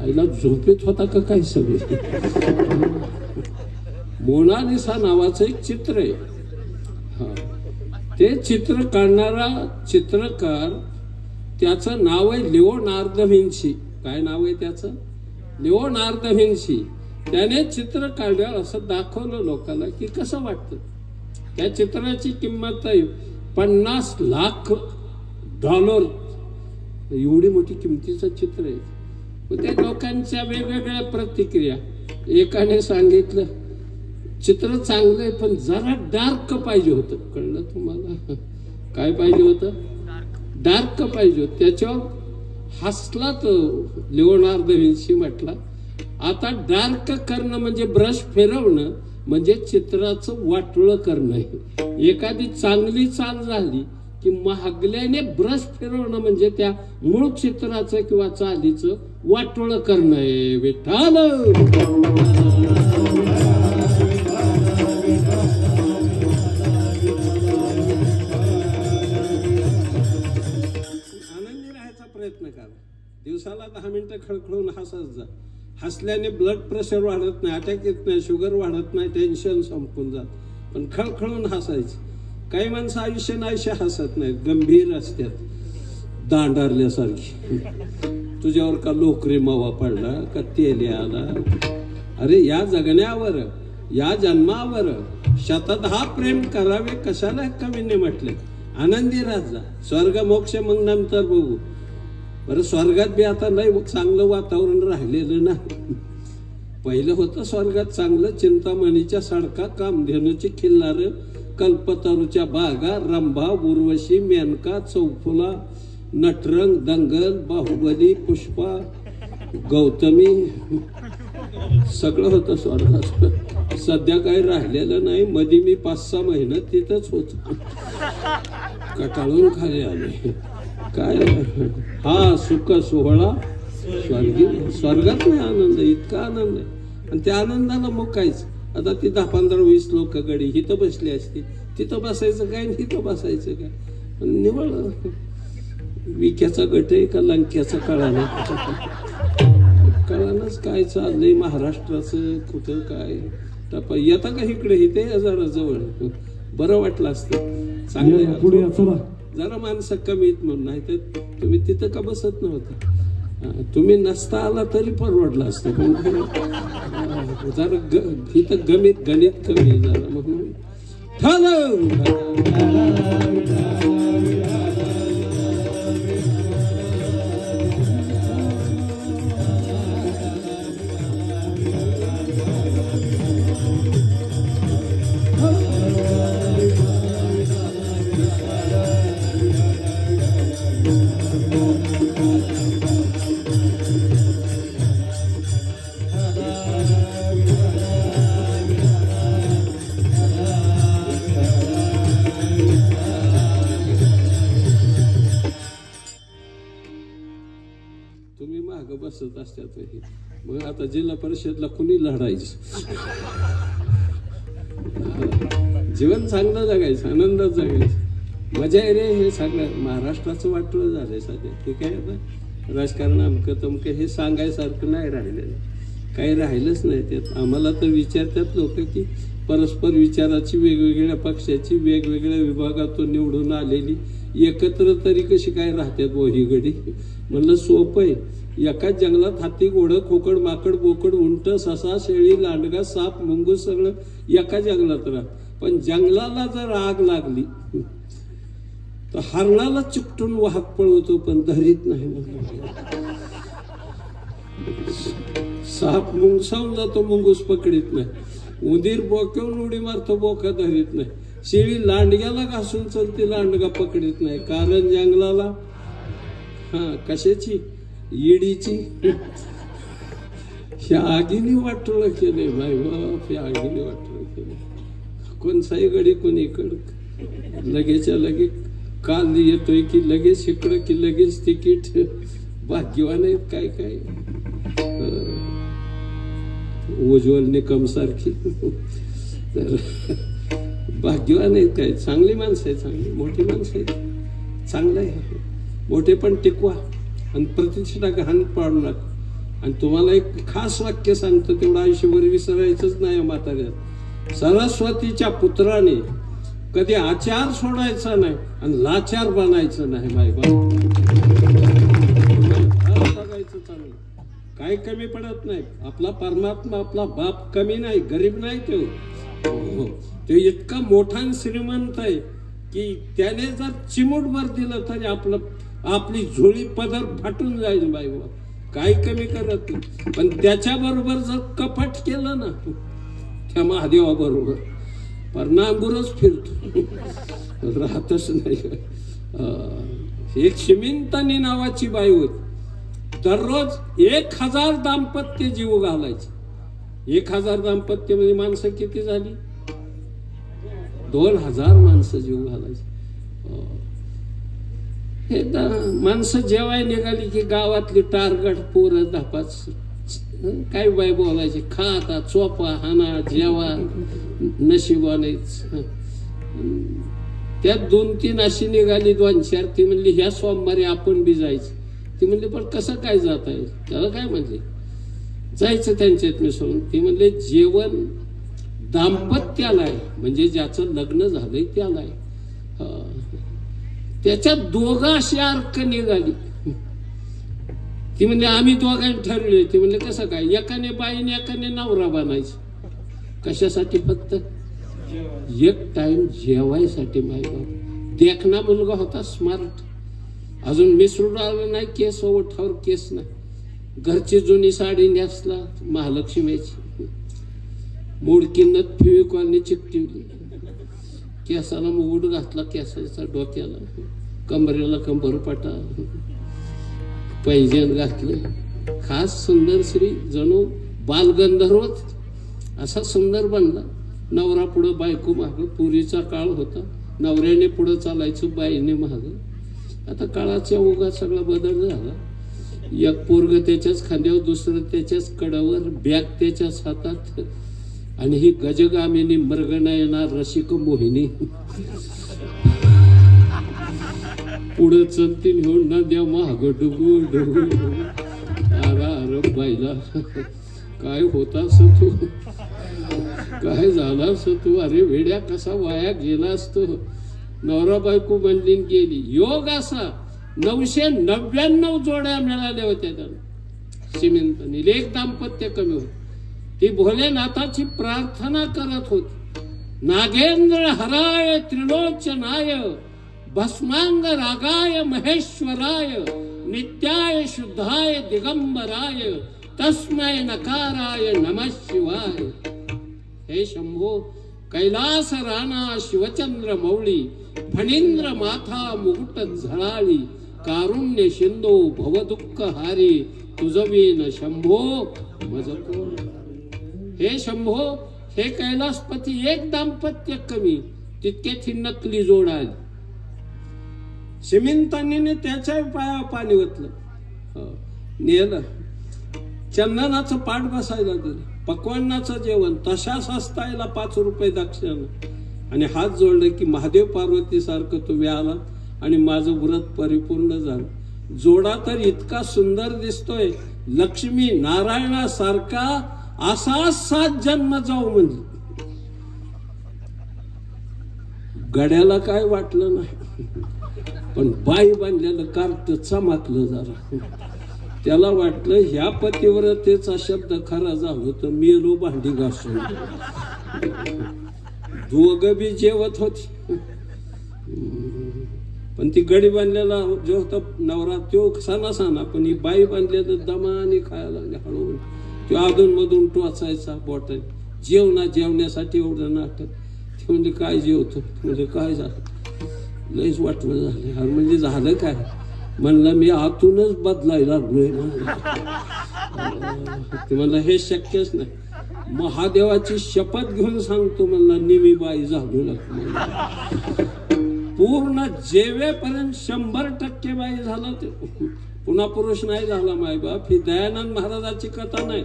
आईला झोपेत होता का काय सगळे? मोनालिसा नावाचं एक चित्र आहे. हा ते चित्र काढणारा चित्रकार त्याचं नाव आहे लिओनार्दो विन्सी. काय नाव आहे त्याचं? लिओनार्दो विन्सी. त्याने चित्र काढलं असं दाखवलं लोकांना की कसं वाटतं. त्या चित्राची किंमत आहे $50 लाख. एवढी मोठी किमतीचं चित्र आहे. त्या लोकांच्या वेगवेगळ्या प्रतिक्रिया. एकाने सांगितलं चित्र चांगलं आहे पण जरा डार्क पाहिजे होतं. कळलं तुम्हाला? काय पाहिजे होतं? डार्क पाहिजे होतं. त्याच्यावर हसला तो लिओनार्दो विन्सी. म्हटला आता डार्क करणं म्हणजे ब्रश फिरवणं म्हणजे चित्राचं वाटोळं करणं. एखादी चांगली चाल झाली की महागल्याने ब्रश फिरवणं म्हणजे त्या मूळ चित्राचं किंवा चालीचं वाटोळं करणं आहे. विठ्ठल आनंदी राहायचा प्रयत्न करा. दिवसाला 10 मिनिटं खळखळून हसत जा. हसल्याने ब्लड प्रेशर वाढत नाही, अटॅक येत नाही, शुगर वाढत नाही, टेन्शन संपून जात. पण खळखळून हसायचं. काही माणसं आयुष्य नाहीशे हसत नाहीत, गंभीर असतात, दांडारल्यासारखी. तुझ्यावर का लोकरी मावा पडला का तेल आला? अरे या जगण्यावर या जन्मावर 110 प्रेम करावे कशाला कवीने म्हटले. आनंदी राहा. स्वर्ग मोक्ष मग नंतर बघू. बरं स्वर्गात बी आता नाही चांगलं वातावरण राहिलेलं नाही. पहिलं होतं स्वर्गात चांगलं. चिंतामणीच्या सडका, कामधेनूची खिल्लार, कल्पतरूच्या बागा, रंभा, उर्वशी, मेनका, चौफुला, नटरंग, दंगल, बाहुबली, पुष्पा, गौतमी सगळं होतं स्वर्गात. सध्या काही राहिलेलं नाही. मध्ये मी 5-6 महिने तिथंच होतो. कटाळून खाली आले. काय हा सुख सोहळा स्वर्गात नाही आनंद, इतका आनंद आहे. आणि त्या आनंदाला मग काहीच. आता ती 10, 15, 20 लोक गडी हिथं बसली असती, तिथं बसायचं काय, हिथं बसायचं काय. निवळ विक्याचा गट आहे का लंक्याचा कळाला, कळालंच काय चाललंय महाराष्ट्राचं, कुठं काय. येता का इकडे, इथे जरा जवळ बरं वाटलं असतं. चांगलं पुढे जरा माणसं कमीत म्हणून, नाही तर तुम्ही तिथं का बसत नव्हतं. तुम्ही नसता आला तरी परवडलं असतं, पण जरा इथं गणित कमी जरा म्हणून बसत असतात. मग आता जिल्हा परिषदला कुणी लढायचं, जीवन चांगलं जगायचं, आनंदात जगायचं, मजा आहे रे. हे सगळं महाराष्ट्राचं वाटलं झालंय सध्या. ठीक आहे, आता राजकारण अमकं तमकं हे सांगायसारखं नाही राहिलेलं, काही राहिलंच नाही त्यात. आम्हाला तर विचारतात लोक की परस्पर विचाराची, वेगवेगळ्या पक्षाची, वेगवेगळ्या विभागातून निवडून आलेली एकत्र तरी कशी काय राहतात बो ही गडी. म्हणलं सोपं आहे. एकाच जंगलात हाती, घोडं, खोकड, माकड, बोकड, उंट, ससा, शेळी, लांडगा, साप, मुंगूस सगळं एका जंगलात राहत. पण जंगलाला जर आग लागली तर हरणाला चिकटून वाहक पळवतो, पण धरीत नाही. साप मुंगसावून जातो, मुंगूस पकडीत नाही. उंदीर बोक्यावून उडी मारतो, बोका धरीत नाही. शेळी लांडग्याला घासून चलते, लांडगा पकडीत नाही. कारण जंगलाला कशाची, ईडीची. ह्या आगीने वाटोळं केलंय बाई बाप, ह्या आगीने वाटोळं केलंय. कोणताही गडी कोणीकडं लगेच्या लगे काल येतोय की लगेच इकडं की लगेच तिकीट. भाग्यवान आहेत काय काय, उज्ज्वल निकम सारखी. तर भाग्यवान आहेत काय, चांगली माणसं आहेत, चांगली मोठी माणसं आहेत. चांगलं आहे, मोठे पण टिकवा आणि प्रतिष्ठा घाण पाडू नका. आणि तुम्हाला एक खास वाक्य सांगतो, तेवढं आयुष्यभर विसरायचंच नाही. म्हाताऱ्यात सरस्वतीच्या पुत्राने कधी आचार सोडायचा नाही आणि लाचार बनायचं नाही. बाई बाप बघायचं चांगलं, काय कमी पडत नाही. आपला परमात्मा, आपला बाप कमी नाही, गरीब नाही. तो इतका मोठा श्रीमंत आहे की त्याने जर चिमूटभर दिलं तरी आपली झोळी पदर फाटून जाईल. बाई बाप काही कमी करत नाही. पण त्याच्या बरोबर जर कपट केलं ना, त्या महादेवा बरोबर परनांगुरच फिरतो, राहतच नाही. एक शिमिंतानी नावाची बाई होती, दररोज 1000 दाम्पत्य जीव घालायचे. 1000 दाम्पत्य म्हणजे माणसं किती झाली, 2000 माणसं जीव घालायचे. एकदा माणसं जेवाय निघाली की गावातली टारगट पोरं 10-5 काय बाई बोलायचे, खा आता, चोपा, हाना, जेवा, नशिबानेच. त्यात 2-3 अशी निघाली, 2-4. ती म्हणली ह्या सोमवारी आपण बी जायचं. ती म्हणली पण कसं काय जात आहे, त्याला काय म्हणले, जायचं त्यांच्यात मिसळून. ती म्हणले जेवण दाम्पत्याला आहे, म्हणजे ज्याचं लग्न झालंय त्याला आहे. त्याच्यात दोघं अशी अर्क निघाली. ती म्हणजे आम्ही दोघांनी ठरले. ते म्हणले कसं काय, एकाने बाईने एकाने नवरा बनायचं. कशासाठी, फक्त एक टाइम जेवायसाठी. माय बाप देखना मुलगा होता, स्मार्ट, अजून मिसळून आलं नाही, केस ओठावर केस नाही, घरची जुनी साडी नेसला महालक्ष्मीची, मोडकीनं फेविकॉलने चिकटवली, केसाला मुगुट घातला, केसाचा डोक्याला, कमरेला कंबरपटा, पैंजण घातले, खास सुंदर श्री, जणू बालगंधर्वच असा सुंदर बनला. नवरा पुढं, बायको मागं. पूर्वीचा काळ होता, नवऱ्याने पुढं चालायचं, बाईने मागं. आता काळाच्या ओघात सगळा बदल झाला. एक पोरग त्याच्याच खांद्यावर, दुसरं त्याच्याच कडावर, बॅग त्याच्याच हातात, आणि ही गजगामिनी मृगनयना रसिक मोहिनी पुढे चलती घेऊन ना द्या महाग डुगू डुगू. अरे बाईला काय होतास तू, काय झालास तू, अरे वेड्या कसा वाया गेला असतो. नवरा बायको बनली गेली. योग असा 999 जोड्या मिळाल्या होत्या त्यांना श्रीमंतांनी. एक दाम्पत्य कमी होत. ती भोलेनाथाची प्रार्थना करत होती. नागेंद्र हराय त्रिलोचनाय भस्मांग रागाय महेश्वराय नित्याय शुद्धाय दिगंबराय तस्मै नकाराय नमः शिवाय. हे शंभो कैलास राणा शिवचंद्र मौळी फणींद्र माथा मुकुट झळाळी कारुण्य शिंदो भवदुःख हारी तुझवीन शंभो मज कोण. हे शंभो, हे कैलासपती एक दाम्पत्य कमी, तितके नकली जोड आली. श्रीमंतांनी त्याच्या पाया पाणी ओतलं, नेलं. चंदनाचं पाठ बसायला दिलं, पक्वान्नाचं जेवण, तशाच हस्तायला 5 रुपये दक्षिणा, आणि हात जोडले की महादेव पार्वती सारखं तुम्ही आला आणि माझं व्रत परिपूर्ण झालं. जोडा तर इतका सुंदर दिसतोय, लक्ष्मी नारायणासारखा असा 7 जन्म जाऊ म्हणजे. गड्याला काय वाटलं नाही, पण बाई बांधलेलं कार्ट चमकलं जरा. त्याला वाटलं ह्या पतिव्रतेचा शब्द खरा झालो तर मेलो भांडी घासून. दोघं बी जेवत होती, पण ती गडी बांधलेला जो होता नवरा तो साना, पण ही बाई बांधलेलं दमाने खायला लागले हळूहळू. तो अधून मधून टोचायचा बोट. जेवण्यासाठी एवढं नाटक. ते म्हणजे काय जेवतो, म्हणजे काय झालं, लयच वाटलं झालं. म्हणजे झालं काय म्हणलं, मी आतूनच बदलायला लागलोय. ते म्हणलं हे शक्यच नाही. महादेवाची शपथ घेऊन सांगतो म्हणलं, निमी बाई झालो लागलो. पूर्ण जेवेपर्यंत 100% बाई झालं. ते पुन्हा पुरुष नाही झाला मायबाप. ही दयानंद महाराजाची कथा नाही,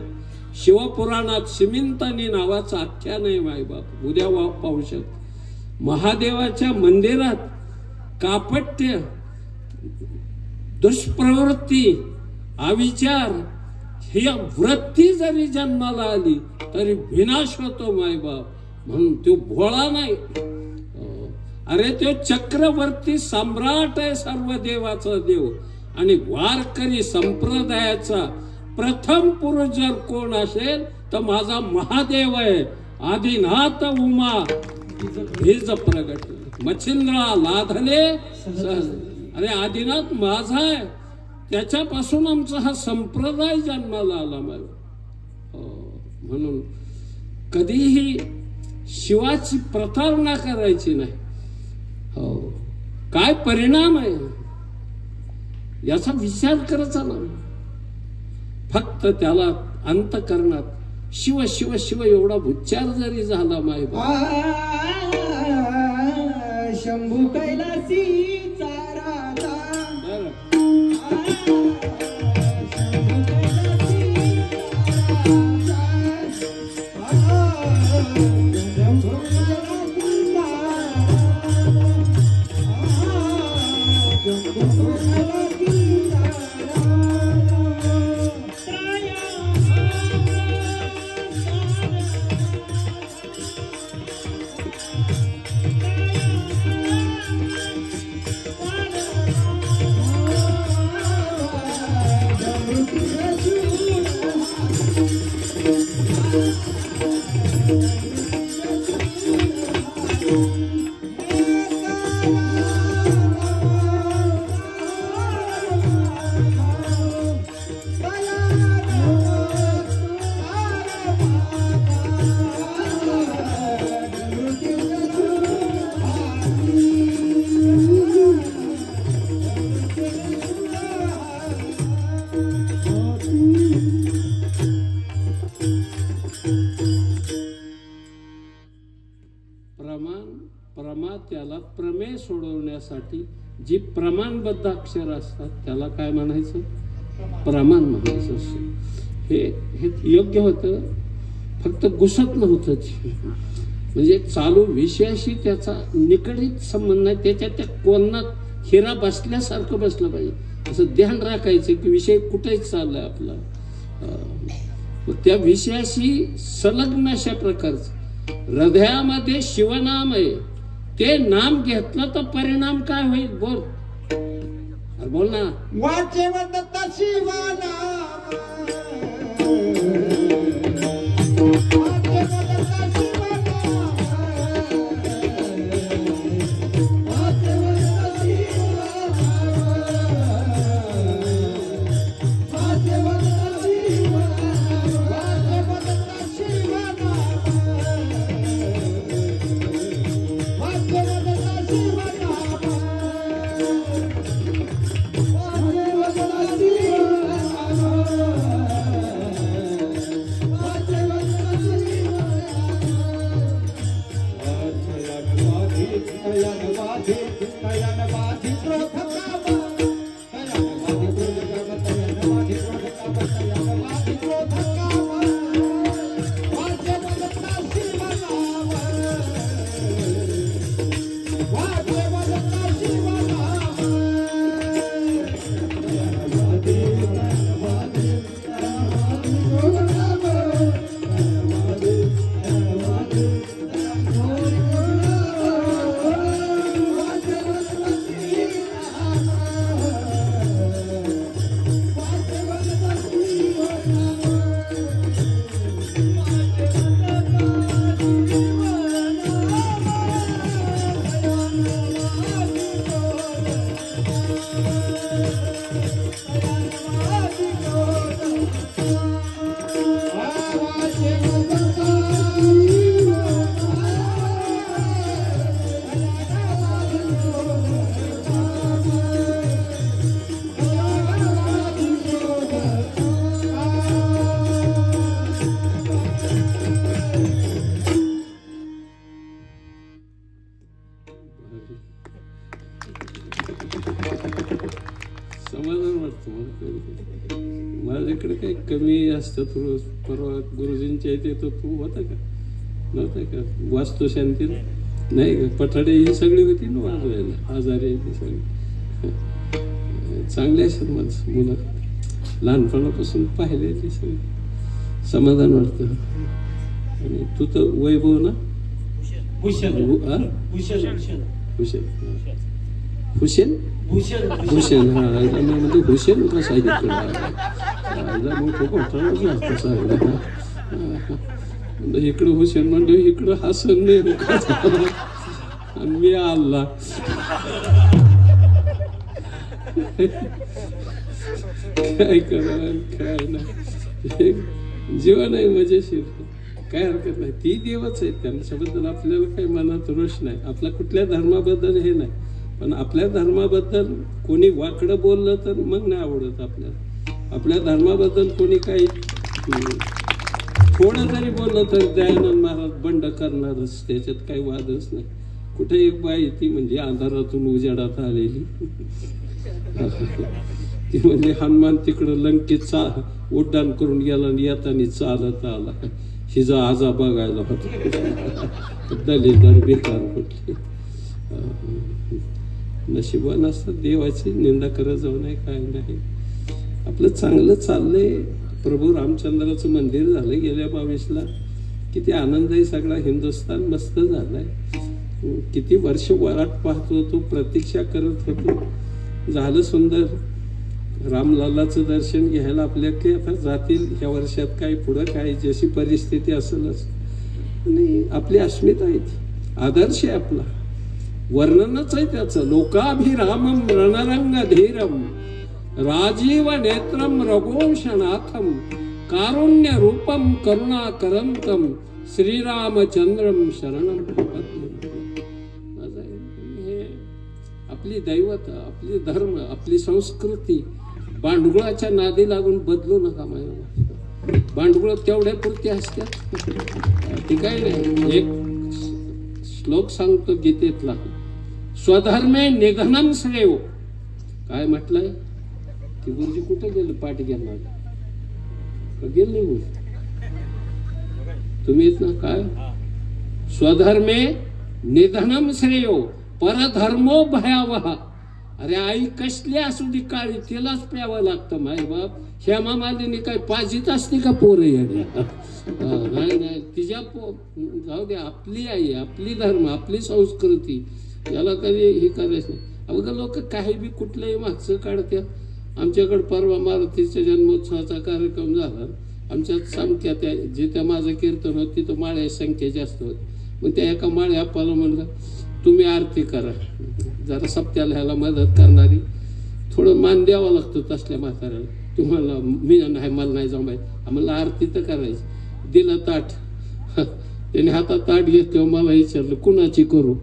शिवपुराणात श्रीमंतानी नावाचं आख्यान आहे मायबाप. उद्या पाहू शकतो. महादेवाच्या मंदिरात कापट्य, दुष्प्रवृत्ती, अविचार ही वृत्ती जरी जन्माला आली तरी विनाश होतो मायबाप. म्हणून तो भोळा नाही. अरे तो चक्रवर्ती सम्राट आहे, सर्व देवाचा देव. आणि वारकरी संप्रदायाचा प्रथम पुरुष जर कोण असेल तर माझा महादेव आहे. आदिनाथ उमा बीज प्रगट मच्छिंद्रा लाधले सहज. अरे आदिनाथ माझा आहे, त्याच्यापासून आमचा हा संप्रदाय जन्माला आला. म्हणून कधीही शिवाची प्रतारणा करायची नाही. हो, काय परिणाम आहे याचा विचार करायचा ना. फक्त त्याला अंतःकरणात शिव शिव शिव एवढा उच्चार जरी झाला मायबा. शंभू कैलासी त्याला प्रमेय सोडवण्यासाठी जी प्रमाणबद्ध अक्षर असतात त्याला काय म्हणायचं, प्रमाण म्हणायचं असं. हे योग्य होतं, फक्त घुसत नव्हतं ते. म्हणजे चालू विषयाशी त्याचा निकडित संबंध नाही, त्याच्या त्या कोणात हिरा बसल्यासारखं बसलं पाहिजे असं ध्यान राखायचं की विषय कुठेही चाललाय आपला. त्या विषयाशी संलग्न अशा प्रकारचं हृदयामध्ये शिवनाम आहे, ते नाम घेतलं तर परिणाम काय होईल? बोल बोल ना. वाचे दत्ता शिवनाम, समाधान वाटतं. माझ्याकडे काही कमी असतं थोडं. परवा गुरुजींच्या इथे तो तू होता का? नव्हता का? वास्तुशांती नाही का? पठाडे ही सगळी होती ना वाजवायला, आजारी आहे ती सगळी. चांगले असतात माझं मुलं, लहानपणापासून पाहिले ती सगळी. समाधान वाटतं. आणि तू तर वैभव ना, हुसेन हुसेन हा म्हणजे हुसेन कसा इकडं हुसेन म्हणजे इकडं हसन नेहरू आणि मी अल्ला. काय करा काय नाही, जीवन आहे मजेशीर, काय हरकत नाही. ती देवच आहे, त्यांच्याबद्दल आपल्याला काही मनात रोष नाही. आपल्या कुठल्या धर्माबद्दल हे नाही, पण आपल्या धर्माबद्दल कोणी वाकडं बोललं तर मग नाही आवडत आपल्याला. आपल्या धर्माबद्दल कोणी काही थोडं जरी बोललं तर दयानंद महाराज बंड करणारच, त्याच्यात काही वादच नाही. कुठे एक बाई ती म्हणजे अंधारातून उजेडात आलेली, ती म्हणजे हनुमान तिकडं लंकेत उड्डाण करून गेला आणि येताना चालत आला. हिचा आजा बघायला होता, दलित बेकार कुठली. नशिबान असतात, देवाची निंदा करत जाऊ नये, काय नाही. आपलं चांगलं चाललंय. प्रभू रामचंद्राचं मंदिर झालं गेल्या 22ला. किती आनंद आहे, सगळा हिंदुस्थान मस्त झालाय. किती वर्ष वाट पाहत होतो, प्रतीक्षा करत होतो, झालं सुंदर. रामलालाचं दर्शन घ्यायला आपल्याकडे आता जातील ह्या वर्षात, काही पुढं काय जशी परिस्थिती असेलच. आणि आपली अस्मिता आहे ती, आदर्श आहे आपला, वर्णनच आहे त्याचं. लोकाभिरामम रणरंग धीरम राजीव नेत्रम रघोषणाथम कारुण्य रूपम करुणाकरंतम श्रीरामचंद्रम शरणम. हे आपली दैवत, आपली धर्म, आपली संस्कृती. भांडुळाच्या नादी लागून बदलू नका. माझ्या भांडुळ तेवढ्या पुरती असतात, ती काही नाही. एक श्लोक सांगतो गीतेतला, स्वधर्मे निधनम श्रेयो. काय म्हटलंय? ती गुरुजी कुठं गेलं पाठ घेणार का गेलं नाही? तुम्ही येत ना काय स्वधर्मे निधनम श्रेयो परधर्मो भयावह. अरे आई कसली असू दे काळी तिलाच प्यावं लागतं. माय बाप श्यामा मालिनी काय पाजीत असते का पोरं येण्या? नाही नाही तिच्या जाऊ दे. आपली आई आपली धर्म आपली संस्कृती याला कधी हे करायचं नाही. अवघं लोक काही बी कुठल्याही मागचं काढत्या. आमच्याकडे परवा मारुतीच्या जन्मोत्सवाचा कार्यक्रम झाला. आमच्यात संख्या त्या जिथं माझं कीर्तन होत तिथं माळ्या संख्या जास्त होती. मग त्या एका माळ्या आप्पाला म्हणलं तुम्ही आरती करा, जरा सप्त्याला ह्याला मदत करणारी, थोडं मान द्यावं लागतं तसल्या म्हाताऱ्याला. तुम्हाला मी नाही मला नाही जमायचं, आम्हाला आरती तर करायची. दिलं ताट, त्याने हातात ताट घेतलं. मला विचारलं कुणाची करू?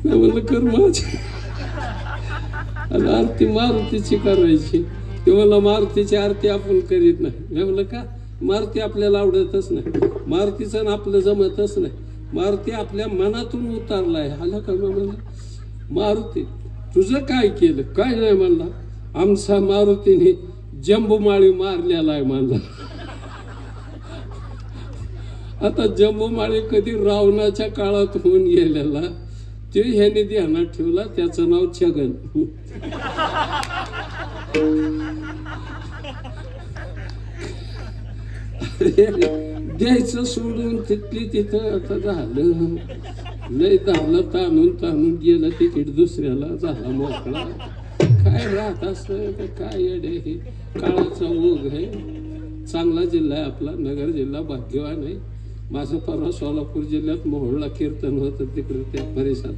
म्हणलं कर माझी. आणि आरती मारुतीची करायची. ते मला मारुतीची आरती आपण करीत नाही. मी म्हणलं का? मारुती आपल्याला आवडतच नाही, मारुतीचं आपलं जमतच नाही. मारुती आपल्या मनातून उतारलाय. आला का? म्हणलं मारुती तुझं काय केलं? काय नाही म्हणला, आमचा मारुतीने जंबूमाळी मारलेला आहे म्हणला. आता जंबूमाळी कधी रावणाच्या काळात होऊन गेलेला ते ह्याने ध्यानात ठेवला. त्याचं नाव छगन. द्यायचं सोडून तिथली तिथं आता झालं. लय धावलं, ताणून ताणून गेलं तिकीट दुसऱ्याला, झाला मोकळा. काय राहत असं काय येडे, हे काळाचा ओघ आहे. चांगला जिल्हा आहे आपला नगर जिल्हा, भाग्यवान आहे. माझं परवा सोलापूर जिल्ह्यात मोहोळला कीर्तन होतं. तिकडे त्या परिसरात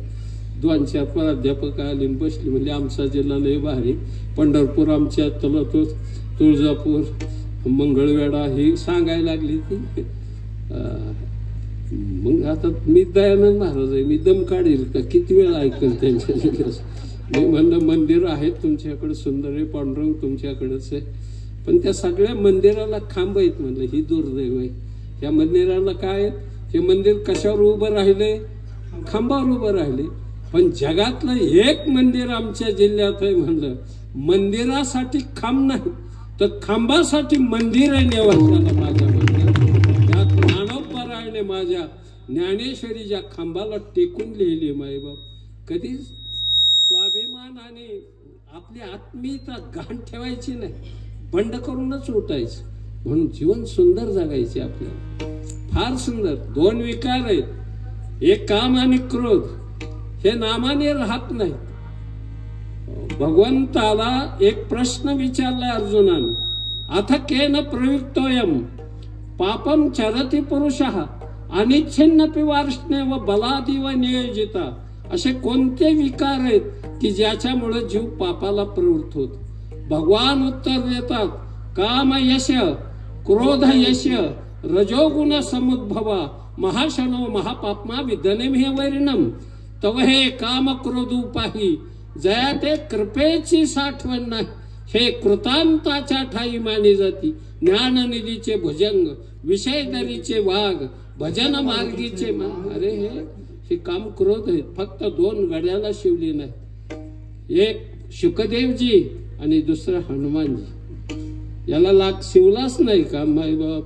2-4 प्राध्यापक आली बसली, म्हणजे आमचा जिल्हा लय भारी. पंढरपूर आमच्या तो तुळजापूर मंगळवेढा हे सांगायला लागली ती. मग आता मी दयानंद महाराज आहे, मी दम काढील का? किती वेळ ऐकल त्यांच्या जिल्ह्यात? मी म्हणलं मंदिर आहेत तुमच्याकडे सुंदर आहे, पांडुरंग तुमच्याकडेच आहे, पण त्या सगळ्या मंदिराला खांब आहेत. म्हणलं ही दुर्दैव आहे. या मंदिराला काय आहेत? हे मंदिर कशावर उभं राहिले? खांबावर उभं राहिले. पण जगातलं एक मंदिर आमच्या जिल्ह्यात आहे. म्हणलं मंदिरासाठी खांब नाही तर खांबासाठी मंदिर आहे नेवाशाला माझ्या मंदिर. त्यात ज्ञानोपरायणे माझ्या ज्ञानेश्वरीच्या खांबाला टेकून लिहिली. मायबाप कधी स्वाभिमानाने आपली आत्मीयता घाण ठेवायची नाही, बंड करूनच उठायचं. म्हणून जीवन सुंदर जगायचे आपल्याला, फार सुंदर. 2 विकार आहेत, एक काम आणि क्रोध. हे नामाने राहत नाही. भगवंताला एक प्रश्न विचारलाय अर्जुनाने, अथ केन प्रयुक्तोयम पापम चरति पुरुषः अनिच्छिन्नपि वार्ष्णेव बलादिव नियोजिता. असे कोणते विकार आहेत की ज्याच्यामुळे जीव पापाला प्रवृत्त होतो? भगवान उत्तर देतात, काम यश, क्रोध यश, रजोगुण समुद्भवा, महाशनो महापापमा विदनेम हे वैरिणम. तव हे काम क्रोध उपाही जया ते कृपेची साठवण नाही. हे कृतांताच्या ठाई मानी जाती. ज्ञाननिधीचे भुजंग, विषयदरीचे वाघ, भजन मार्गीचे अरे हे काम क्रोध आहेत. फक्त 2 गड्याला शिवली नाही, एक शुकदेवजी आणि दुसरा हनुमानजी. याला लाग शिवलाच नाही का? माय बाप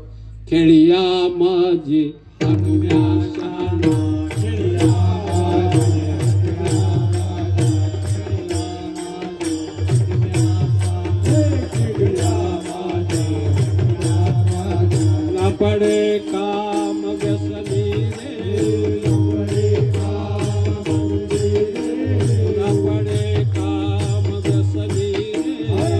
खेळिया माझे पडे काम व्यसनी रे, पडे काम व्यसनी रे,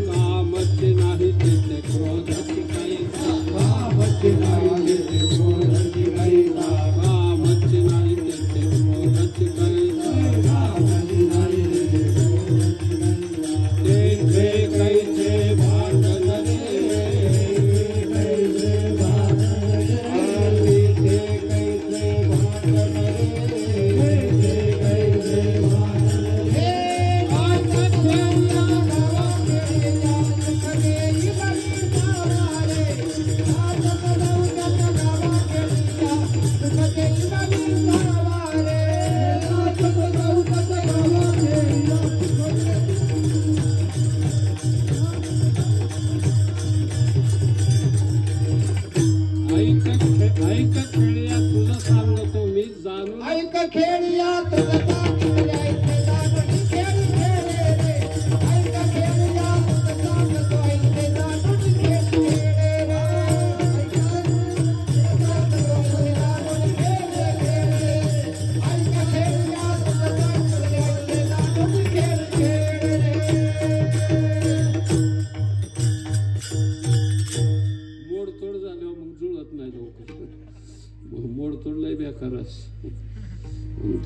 कामचे नाही तिथे क्रोधाची काही जाणून ऐक खेळियात सांगतो ऐक जाणून खेळ खेळे रे ऐक खेळियात सांगतो ऐक जाणून खेळ खेळे रे ऐक सांगतो जाणून खेळ खेळे ऐक खेळियात सांगतो ऐक जाणून खेळ खेळे मोडतोड झाल्यावर मग जुळत नाही लवकर. मोडतोड लय बेकारच.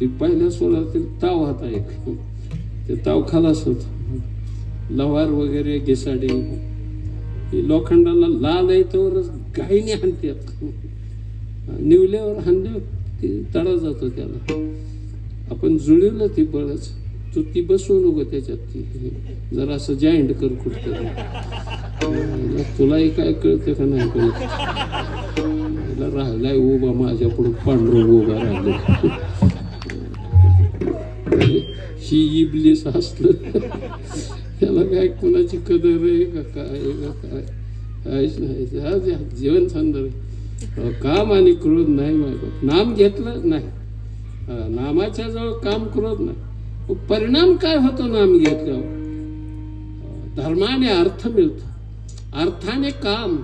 ती पहिल्या स्वरातील ताव होता एक, ते ताव खालास होत. लवार वगैरे घिसाडी लोखंडाला लाल आहे तरच गायीने हाणतात. निवल्यावर हाणल्या ती तडा जातो त्याला. आपण जुळवलं ती बळच, तू ती बसवू नको त्याच्यात. ती जरा असं जॉईंट कर कुठतरी. तुलाही काय कळतं का नाही कळत. राहिलाय उभा माझ्या पुढे पांढरं उभा राहिलं. ही इबलीस असलं त्याला काय कुणाची कदर आहे का काय का काय काहीच नाही. जीवन सुंदर काम आणि क्रोध नाही. माझं नाम घेतलं नाही, नामाच्या जवळ काम क्रोध नाही. परिणाम काय होतो नाम घेतल्यावर? धर्माने अर्थ मिळतो, अर्थाने काम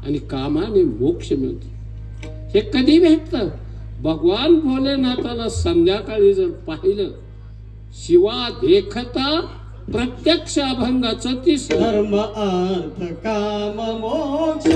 आणि कामाने मोक्ष मिळतो. हे कधी भेटतं? भगवान भोलेनाथाला संध्याकाळी जर पाहिलं, शिवा देखता प्रत्यक्ष अभंगाचं तीस धर्म अर्थ काम मोक्ष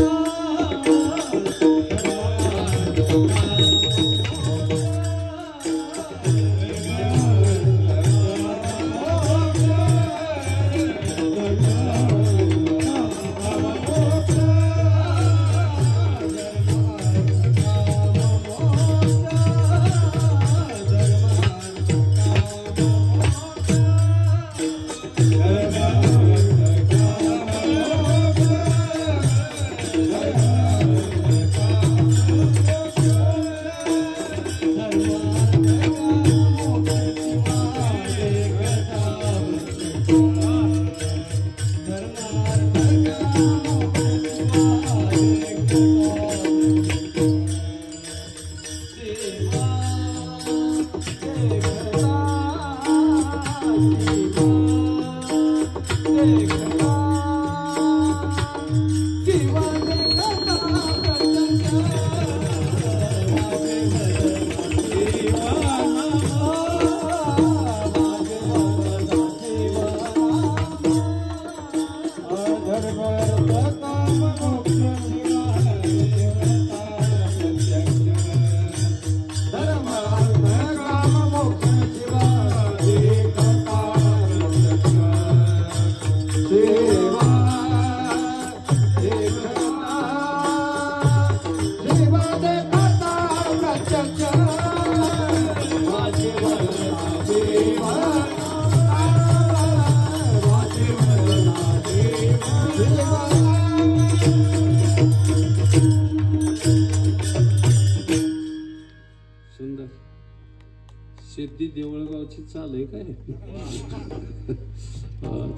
सिद्धी देवळगावची चाल आहे काय?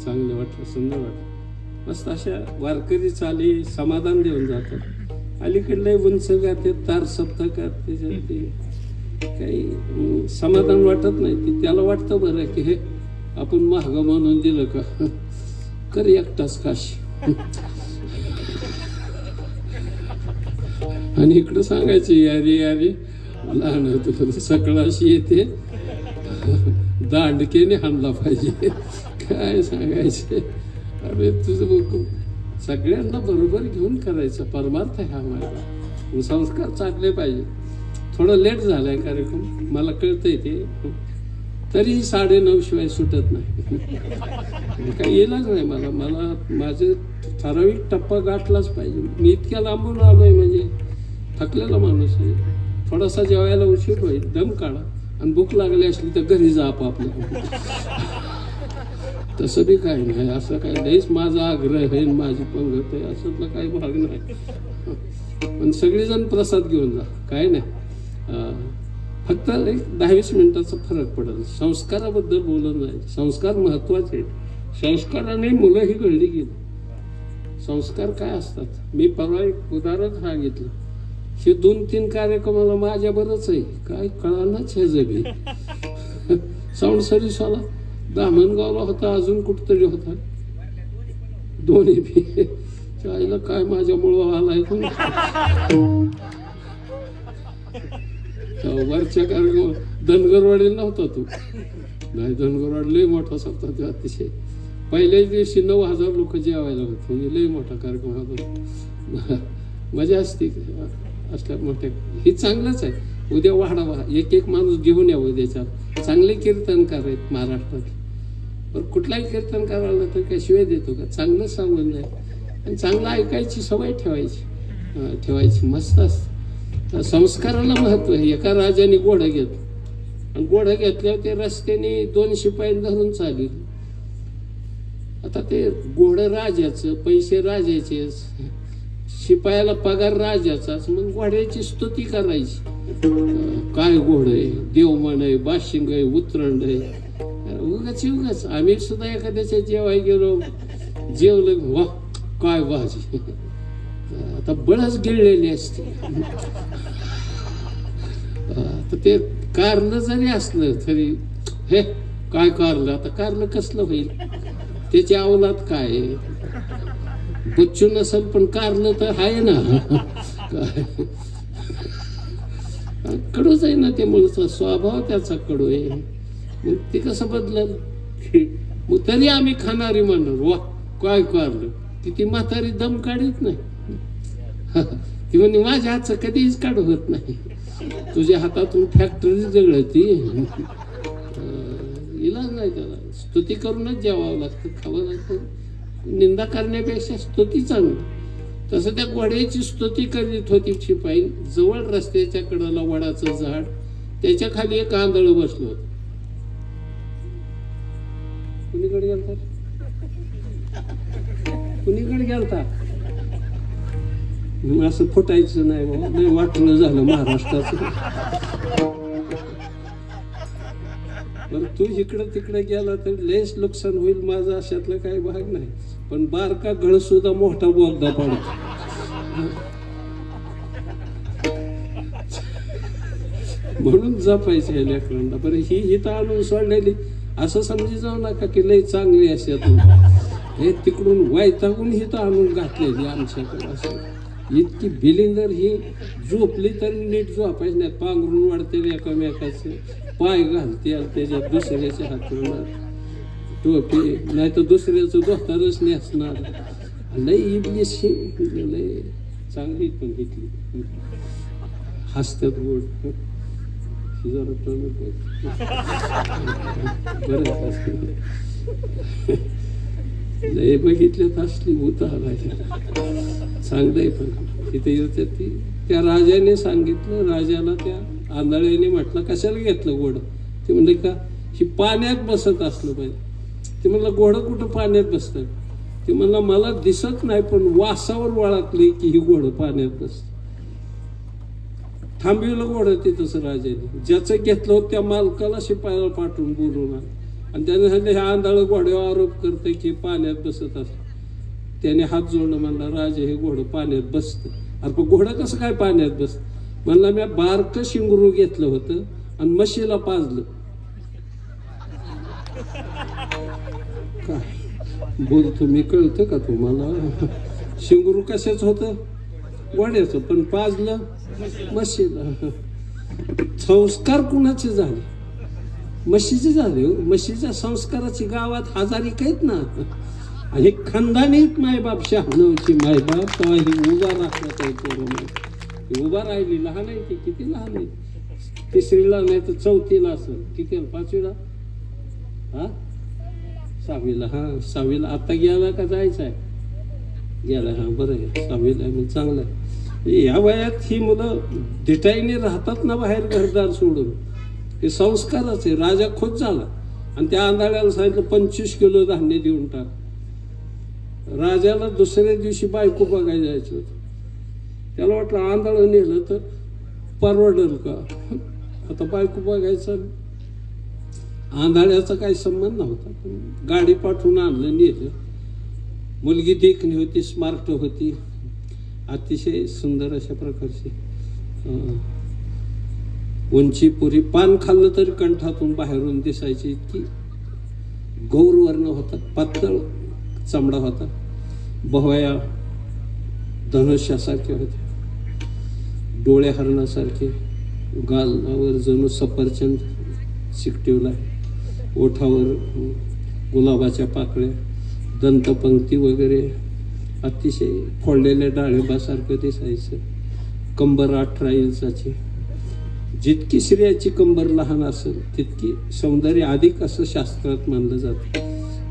चांगलं वाटलं, सुंदर वाटलं. मस्त अशा वारकरी चाली समाधान देऊन जातात. अलीकडले उंच गाते, तार सप्तकात त्याच्यात काही समाधान वाटत नाही. की त्याला वाटतं बरं की हे आपण महाग म्हणून दिलं का, कर एकटाच काशी. आणि इकडं सांगायची यारी यारी लहान होत सकळाशी येते, दांडकेने हाणला पाहिजे. काय सांगायचे? अरे तुझं सगळ्यांना बरोबर घेऊन करायचं परमार्थ आहे हा माझा. संस्कार चांगले पाहिजे. थोडं लेट झालाय कार्यक्रम, मला कळतंय ते, तरी 9:30 शिवाय सुटत नाही. काही येलाच नाही मला माझे ठराविक टप्पा गाठलाच पाहिजे. मी इतक्या लांबून आलोय म्हणजे थकलेला माणूस आहे. थोडासा जेवायला उशीर होईल, दम काढा, आणि भूक लागली असली तर घरी जा आपापल्या. तसं बी काही नाही, असं काही नाहीच माझा आग्रह आहे, माझी पंगत आहे, असं काही भाग नाही. पण सगळेजण प्रसाद घेऊन जा, काय नाही. फक्त एक 10-20 मिनिटाचा फरक पडेल. संस्काराबद्दल बोलत नाही. संस्कार महत्वाचे आहेत. संस्काराने मुलं ही घडली गेली. संस्कार काय असतात? मी परवा एक उदाहरण सांगितलं. हे 2-3 कार्यक्रमाला माझ्या बरंच आहे, काय कळानाच हे जबी. साऊंड सर्व्हिस वाला दामणगावला होता, अजून कुठतरी होता, दोन्ही बी. आईला काय माझ्यामुळं आलाय तो. वरच्या कार्यक्रम धनगरवाडीला नव्हता तू? नाही, धनगरवाडी लय मोठा होता तो, अतिशय. पहिल्याच दिवशी 9,000 लोक जेवायला होते, लय मोठा कार्यक्रम होता. मजा असते असल्या मोठ्या. हे चांगलंच आहे, उद्या वाढावा, एक माणूस घेऊन या उद्याच्या. चांगले कीर्तनकार आहेत महाराष्ट्रात, पण कुठलाही कीर्तन करायला तर काय शिवाय देतो का? चांगलं सांगून जाईल आणि चांगलं ऐकायची सवय ठेवायची मस्त असतं. संस्काराला महत्व आहे. एका राजाने घोडं घेतलं आणि घोडं घेतल्यावर ते रस्त्याने 2 शिपाई धरून चालले. आता ते घोडं राजाचं, पैसे राजाचे, शिपायाला पगार राजाचाच, मग घोड्याची स्तुती करायची. काय घोडं आहे, देवमन आहे, बाशिंग आहे, उतरंड आहे. उगाच आम्ही सुद्धा एखाद्याच्या जेवाय गेलो, जेवलं, वा काय भाजी, आता बळच गिळलेली असते. तर ते कारलं जरी असलं तरी हे काय कारलं, आता कारलं कसलं होईल, त्याच्या अवलाद काय, बच्चू नसल पण कारलं तर आहे ना. कडूच आहे ना ते, मुळचा स्वभाव त्याचा कडू आहे. मग ते कसं बदलल? मग तरी आम्ही खाणारी म्हणणार, वा काय कारलं, किती म्हातारी दम काढीत नाही. ती म्हणजे माझ्या हातचं कधीच काढू होत नाही, तुझ्या हातातून फॅक्टरी जगळती. इलाज नाही त्याला, स्तुती करूनच जेवावं लागतं, खावं लागतं. निंदा करण्यापेक्षा स्तुती चांगली. तसं त्या घोड्याची स्तुती करीत होती शिपाई. जवळ रस्त्याच्या कडेला वडाचं झाड, त्याच्या खाली एक आंधळ बसलो होतं. कुणीकडे गेलता, कुणीकडे गेलता? असं फुटायचं नाही बाबा, नाही वाटलं झालं महाराष्ट्राचं. पण तू इकडं तिकडे गेला तर लयच नुकसान होईल माझं, अशातलं काही भाग नाही. पण बारका घड सुद्धा मोठा बोगदा पडतो. म्हणून जपायचं या लेकरांना. बरं, ही इथं आणून सोडलेली असं समजी जाऊ नका की लय चांगली अशातून, हे तिकडून वैतागून इथं आणून घातलेली आमच्याकडे. असं इतकी बिलिंदर, ही झोपली तरी नीट झोपायची नाही, पांघरून वाढते एकामेकाचे, पाय घालते त्याच्यात दुसऱ्याच्या हातून टोपी, नाही तर दुसऱ्याचं धोतारच नेसणार. लय इबलीस, लय चांगली पण घेतली, हसत्यात गोड. जरा टोमॅटो लय बघितल्यात असली उतारायच्या, चांगलंय. पण तिथे येते ती, त्या राजाने सांगितलं, राजाला त्या आंधळ्याने म्हटलं कशाला घेतलं घोडं? ते म्हणले का ही पाण्यात बसत असलं पाहिजे. ते म्हणलं घोडं कुठं पाण्यात बसतं? ते म्हणलं मला दिसत नाही, पण वासावर वळखले की ही घोडं पाण्यात बसत. थांबविलं घोडं तिथंच राजाने. ज्याचं घेतलं होतं त्या मालकाला शिपायाला पाठवून बोलवून, आणि त्याने सांगितलं हे आंधळ घोड्यावर आरोप करते की पाण्यात बसत असत. त्याने हात जोडलं, म्हणला राजा हे घोडं पाण्यात बसतं. अरे पण घोडं कसं काय पाण्यात बसत? म्हणला मी बारकं शिंगरू घेतलं होतं आणि म्हशीला पाजलं. काय बोलतो मी, कळतं का तुम्हाला? शिंगरू कशाच होतं? घोड्याचं, पण पाजलं म्हशीला. संस्कार कुणाचे झाले? म्हशीचे झाले. म्हशीच्या संस्काराची गावात हजारी आहेत ना. आणि खंदानीत मायबाप, शहाणवची मायबाप, तेव्हा ही उभा राखला पाहिजे. उभा राहिली, लहान आहे ती, किती लहान आहे, 3रीला नाही तर 4थीला असेल, किती 5वीला, हा 6वीला, हा 6वीला. आता गेला का जायचं आहे? गेला, हा बरं आहे, 6वीला आहे, चांगलं आहे. या वयात ही मुलं धिटाईने राहतात ना बाहेर घरदार सोडून, हे संस्कारच आहे. राजा खुश झाला आणि त्या आंधळ्याला सांगितलं 25 किलो धान्य देऊन टाक. राजाला दुसऱ्या दिवशी बायको बघायला जायचं होतं. त्याला वाटलं आंधळ नेलं तर परवडेल का, आता बायको बघायचं. आंधळ्याचा काही संबंध नव्हता, पण गाडी पाठवून आणलं, नेलं. मुलगी देखणी होती, स्मार्ट होती, अतिशय सुंदर अशा प्रकारची. उंची पुरी, पान खाल्लं तरी कंठातून बाहेरून दिसायची, इतकी गौरवर्ण होता, पातळ चामडा होता, भवया धनुष्यासारखे होते, डोळे हरणासारखे, गालावर जणू सफरचंद चिकटवला, ओठावर गुलाबाच्या पाकळ्या, दंतपंक्ती वगैरे, अतिशय फोडलेल्या डाळिंबासारखं दिसायचं, कंबर 18 इंचाची, जितकी स्त्रियाची कंबर लहान असेल तितकी सौंदर्य अधिक असं शास्त्रात मानलं जातं.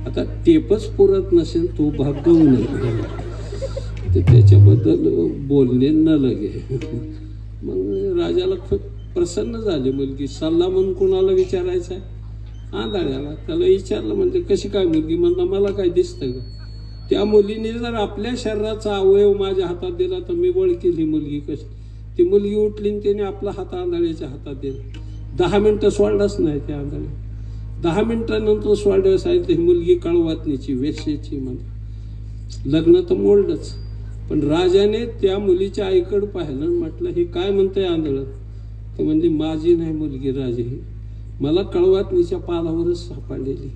आता टेपच पुरत नसेल तो भाग गवून तर त्याच्याबद्दल बोलणे न लगे. मग राजाला खूप प्रसन्न झाली मुलगी. सल्ला म्हणून कोणाला विचारायचा आहे? आंधळ्याला. त्याला विचारलं म्हणजे कशी काय मुलगी? म्हणला मला काय दिसतं का? त्या मुलीने जर आपल्या शरीराचा अवयव माझ्या हातात दिला तर मी ओळखील ही मुलगी कशी. ती मुलगी उठली आणि त्याने आपला हात आंधळ्याच्या हातात दिला. 10 मिनिटं सोडलाच नाही त्या आंधळ्या. 10 मिनिटांनंतर सोडल्यावर सांगितलं ही मुलगी कळवातनीची, वेश्येची. म्हणजे लग्न तर मोडलंच, पण राजाने त्या मुलीच्या आईकडं पाहिलं, म्हटलं हे काय म्हणतंय आंधळ? ते म्हणजे माझी नाही मुलगी राजे, ही मला कळवातनीच्या पालावरच सापडलेली.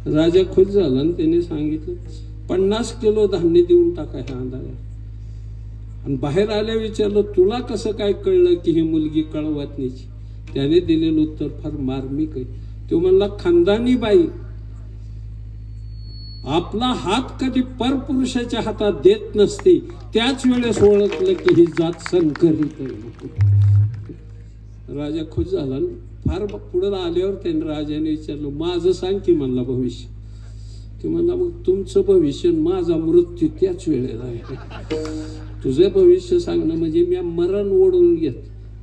राजा खुश झाला आणि त्याने सांगितलं 50 किलो धान्य देऊन टाका ह्या आंधळ्या. आणि बाहेर आल्या विचारलं तुला कसं काय कळलं की ही मुलगी कळवातनीची? त्याने दिलेलं उत्तर फार मार्मिक आहे. तो म्हणला खानदानी बाई आपला हात कधी परपुरुषाच्या हातात देत नसते, त्याच वेळेस ओळखलं की ही जात संकरित आहे. राजा खुश झाला. फार पुढे आल्यावर त्याने राजाने विचारलं माझं सांग की म्हणला भविष्य. ते म्हणला मग तुमचं भविष्य माझा मृत्यू त्याच वेळेला आहे. तुझं भविष्य सांगणं म्हणजे मी मरण ओढून घेत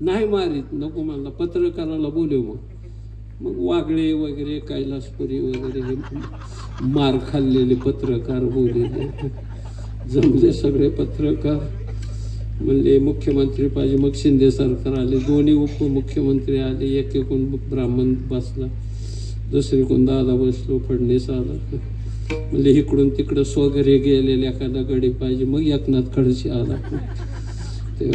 नाही, मारीत नको म्हणला. पत्रकाराला बोलव. मग वागळे वगैरे कैलासपुरी वगैरे मार खाल्लेले पत्रकार बोलले. जमले सगळे पत्रकार. म्हणले मुख्यमंत्री पाहिजे. मग शिंदे सरकार आले, दोन्ही उपमुख्यमंत्री आले, एक एकूण ब्राह्मण बसला, दुसरी कोण दादा बसलो, फडणवीस आला. म्हणजे इकडून तिकडं स्वघरी गेलेले एखादा गडी पाहिजे. मग एकनाथ खडसे आला. ते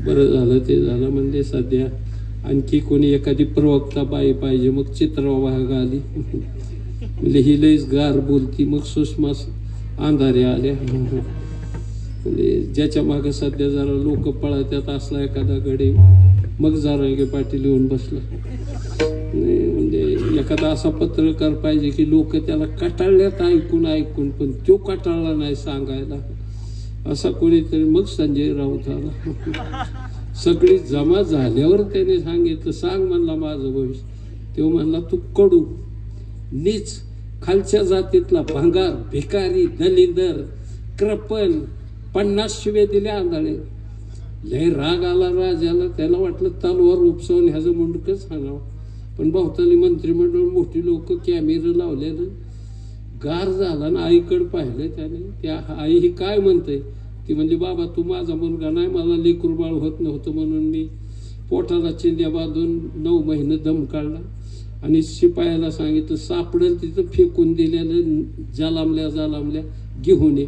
बरं झालं ते झालं. म्हणजे सध्या आणखी कोणी एखादी प्रवक्ता बाई पाहिजे. मग चित्रवाहक आली. म्हणजे ही लईच गार बोलती. मग सुषमा अंधारे आल्या. म्हणजे ज्याच्या मागे सध्या जरा लोक पळतात असला एखादा गडी. मग जरांगे पाटील येऊन बसला. म्हणजे एखादा असा पत्रकार पाहिजे की लोक त्याला कटाळल्यात ऐकून ऐकून, पण तो कटाळला नाही सांगायला, असा कोणीतरी. मग संजय राऊत आला. सगळी जमा झाल्यावर त्याने सांगितलं सांग म्हणला माझं भविष्य. तो म्हणला तू कडू, नीच, खालच्या जातीतला, भंगार, भिकारी, दलिंदर, कृपण, 50 शिवे दिल्या आंधळे. लय राग आला राजाला. त्याला वाटलं तलवार उपसवून ह्याचं मुंडकच हाणावं. पण बहुतांनी मंत्रिमंडळ मोठी लोक कॅमेरे लावलेलं. गार झाला ना आईकडे पाहिलं त्याने. त्या आई ही काय म्हणते? ती म्हणजे बाबा तू माझा मुलगा नाही, मला लेकरू बाळ होत नव्हतं म्हणून मी पोटाला चिंध्या बांधून 9 महिने दम काढला आणि शिपायाला सांगितलं सापडेल तिथं फेकून दिलेलं जालामल्या घेऊन ये.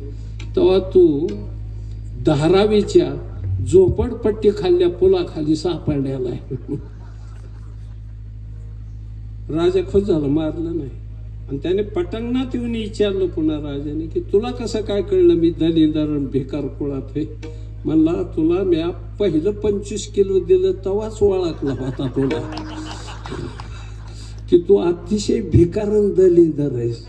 तेव्हा तू धारावीच्या झोपडपट्टी खाल्ल्या पुलाखाली सापडलेला आहे. राजा खुश झाला, मारलं नाही. आणि त्याने पटंगणात येऊन विचारलं पुन्हा राजाने की तुला कसं काय कळलं मी दलिंदर भिकार कुळात आहे? म्हणला तुला मी पहिलं 25 किलो दिलं तेव्हाच ओळखला होता तुला की तू अतिशय भिकार दलिंदर आहेस.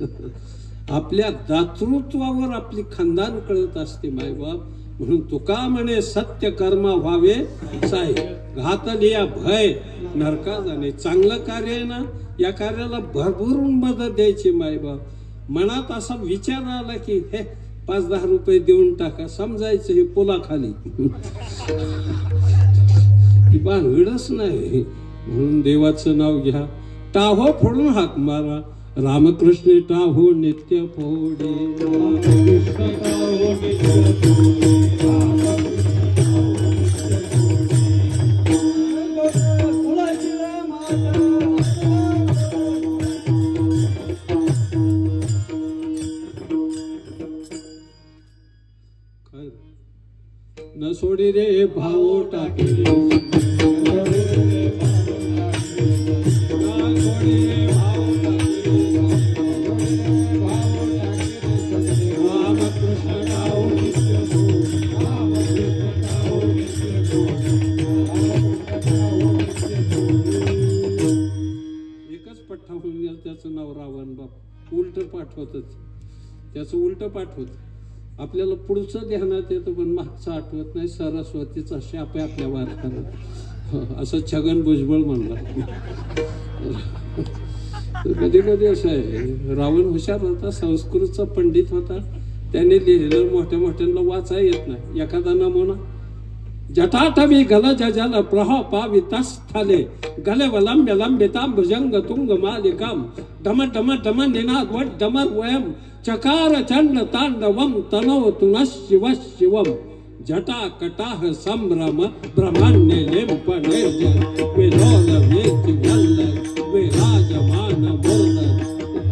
आपल्या दातृत्वावर आपली खानदान कळत असते मायबाप. म्हणून तुका म्हणे सत्य कर्म व्हावे साहेब, घातलिया भय नरका जाणे. चांगलं कार्य आहे ना, या कार्याला भरभरून मदत द्यायची मायबाप. मनात असा विचार आला की हे 5-10 रुपये देऊन टाका, समजायचं हे पुलाखाली भानगडच नाही. म्हणून देवाचं नाव घ्या, टाहो फोडून हाक मारा. रामकृष्ण टाहो नित्य फोडे. न सोडी रे भाऊ टाके त्याचं नाव रावण बाप उलट पाठवतच त्याचं उलट पाठवत आपल्याला पुढचं ध्यानात येतं पण मागचं आठवत नाही सरस्वतीचा शाप आहे आपल्या वारकऱ्यात असं छगन भुजबळ म्हणला कधी कधी असं आहे रावण हुशार होता संस्कृतचा पंडित होता त्याने लिहिलेलं मोठ्या मोठ्यांना वाचा येत नाही एखादा नमुना जटाटवी गल जल प्रह पावितस्थले गले वलंब्य लंबितां भुजंग तुंग मालिकां डम डम डम निनाद वट डमर वयम चकार चंड तांडवम तनोतु शिव शिवम जटा कटाह संभ्रम ब्रह्माण्य लेम्प निर्जन विलोल वेति वल्ल विराजमान मूर्ध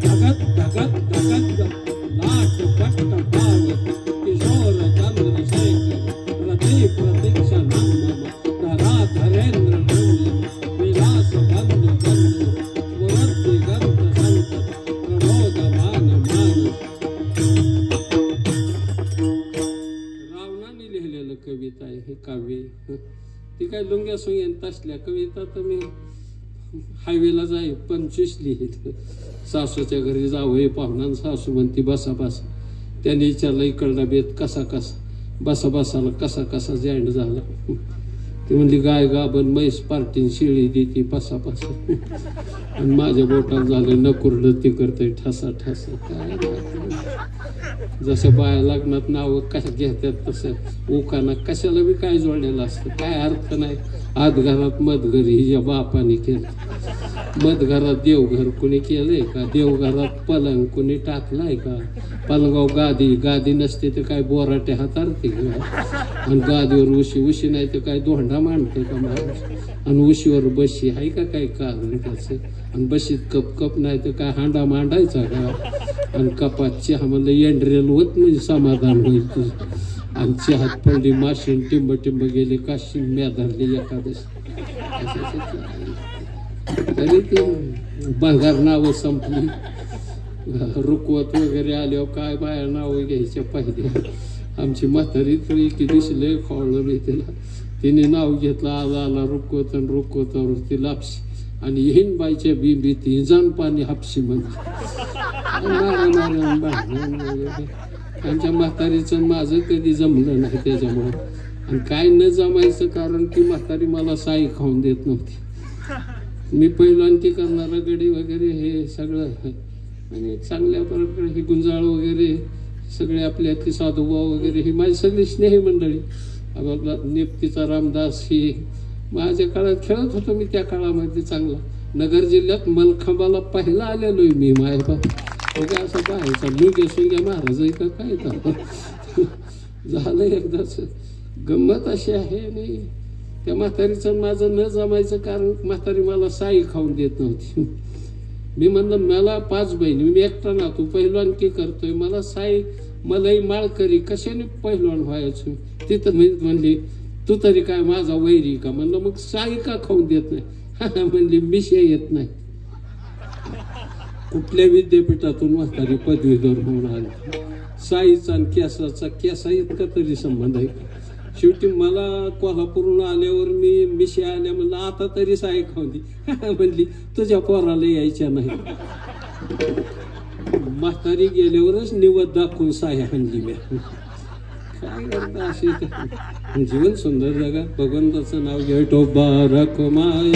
जगत जगत जगत लाट पट्ट पावत किशोर चंद्र शेखर रति प्रतीक्षा नंदम धरा धरेन्द्र नंदन विलास बंधु बंधु स्फुरति गंध संत प्रमोद मान मान रावणाने लिहिलेलं कविता आहे हे काव्य ती काय लुंग्या सोंग्यात असल्या कविता तर मी हायवेला जाई 25 लिहित सासूच्या घरी जावं पाहुणा सासू म्हणती बसा बसा त्याने विचारलं इकडला बेत कसा कसा बसा बसाला कसा कसा जॉईंट झाला ती म्हणली गाय गाबन म्हैस पार्टीन शिळी देते पसा पसा आणि माझ्या बोटात झालं नकुरड ते करतंय ठसा ठसा काय जसं बाया लग्नात नाव कशा घेतात तसं उकाना कशाला बी काय जोडलेलं असतं काय अर्थ नाही आत घरात मधघरी हिच्या बापाने केलं मधघरात देवघर कुणी केलंय का देवघरात पलंग कुणी टाकलाय का पलंगाव गादी गादी नसते तर काय बोराटे हातारते का आणि गादीवर उशी नाही तर काय दोंडा मांडते का माणूस आणि उशीवर बशी आहे का काय कारण त्याचं आणि बशीत कप नाही तर काय हांडा मांडायचा का आणि कपात चहा म्हणलं एंड्रेल होत म्हणजे समाधान होईल तुझं आणि चहात पडली माशीन टिंब टिंब गेली काशी म्या धरली एकादशी तरी ती भंगार नावं संपली रुकवत वगैरे आल्यावर काय बाया नावं घ्यायच्या पाहिजे आमची म्हातारी तरी की दिसले खवळलं मी तिला तिने नाव घेतलं आला रुकवत आणि रुकवतावर ती लापशी आणि हिनबाईच्या बिंबी ती जाण पाणी हापशी म्हणजे आमच्या म्हातारीचं माझं कधी जमलं नाही त्याच्यामुळे आणि काय न जमायचं कारण की म्हातारी मला साई खाऊन देत नव्हती मी पहिल्यांदा करणारा गडी वगैरे हे सगळं आणि चांगल्या प्रकारे ही गुंजाळ वगैरे सगळे आपल्यातली साधुभाव वगैरे ही माझी सगळी स्नेही मंडळी आपला निप्तीचा रामदास ही माझ्या काळात खेळत होतो मी त्या काळामध्ये चांगला नगर जिल्ह्यात मलखांबाला पहिला आलेलोय मी मायबाप काय असं पाहायचा लुगे सुंग्या महाराज आहे का काय झालं एकदाच गंमत अशी आहे आणि त्या म्हातारीचं माझं न जमायचं कारण म्हातारी मला साई खाऊन देत नव्हती मी म्हणलं मला 5 बहिणी मी एकटा ना तू पहिलवान की करतोय मला साई मलाही माळकरी कशाने पहिलवान व्हायचं तिथं म्हणली तू तरी काय माझा वैरी का म्हणलं मग साई का खाऊन देत नाही म्हणली मिशा येत नाही कुठल्या विद्यापीठातून म्हातारी पदवीधर होऊन आली साईचा आणि केसा इतका तरी संबंध आहे शेवटी मला कोल्हापूरून आल्यावर मी मिशा आल्या म्हणलं आता तरी साई खाऊन दे म्हणली तुझ्या पोराला यायच्या नाही म्हातारी गेल्यावरच निवड दाखवून साई आणली मी काय करता अशी जीवन सुंदर जगा भगवंताचं नाव घेतो बारक माय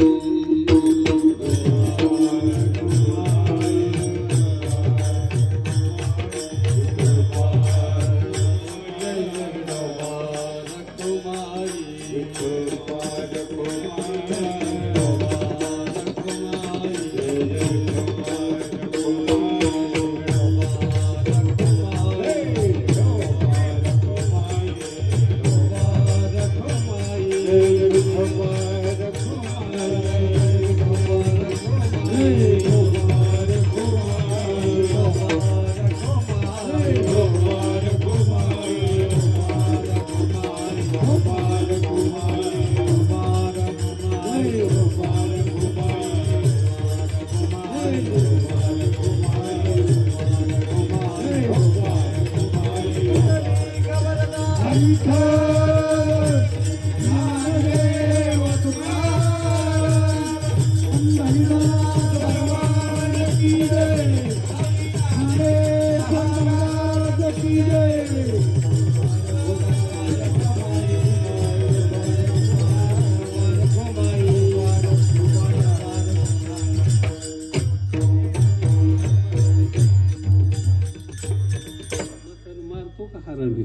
मारतो का हरामी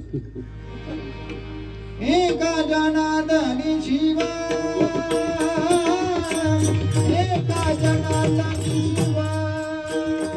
एका जनार्दनी शिवा एका जनार्दनी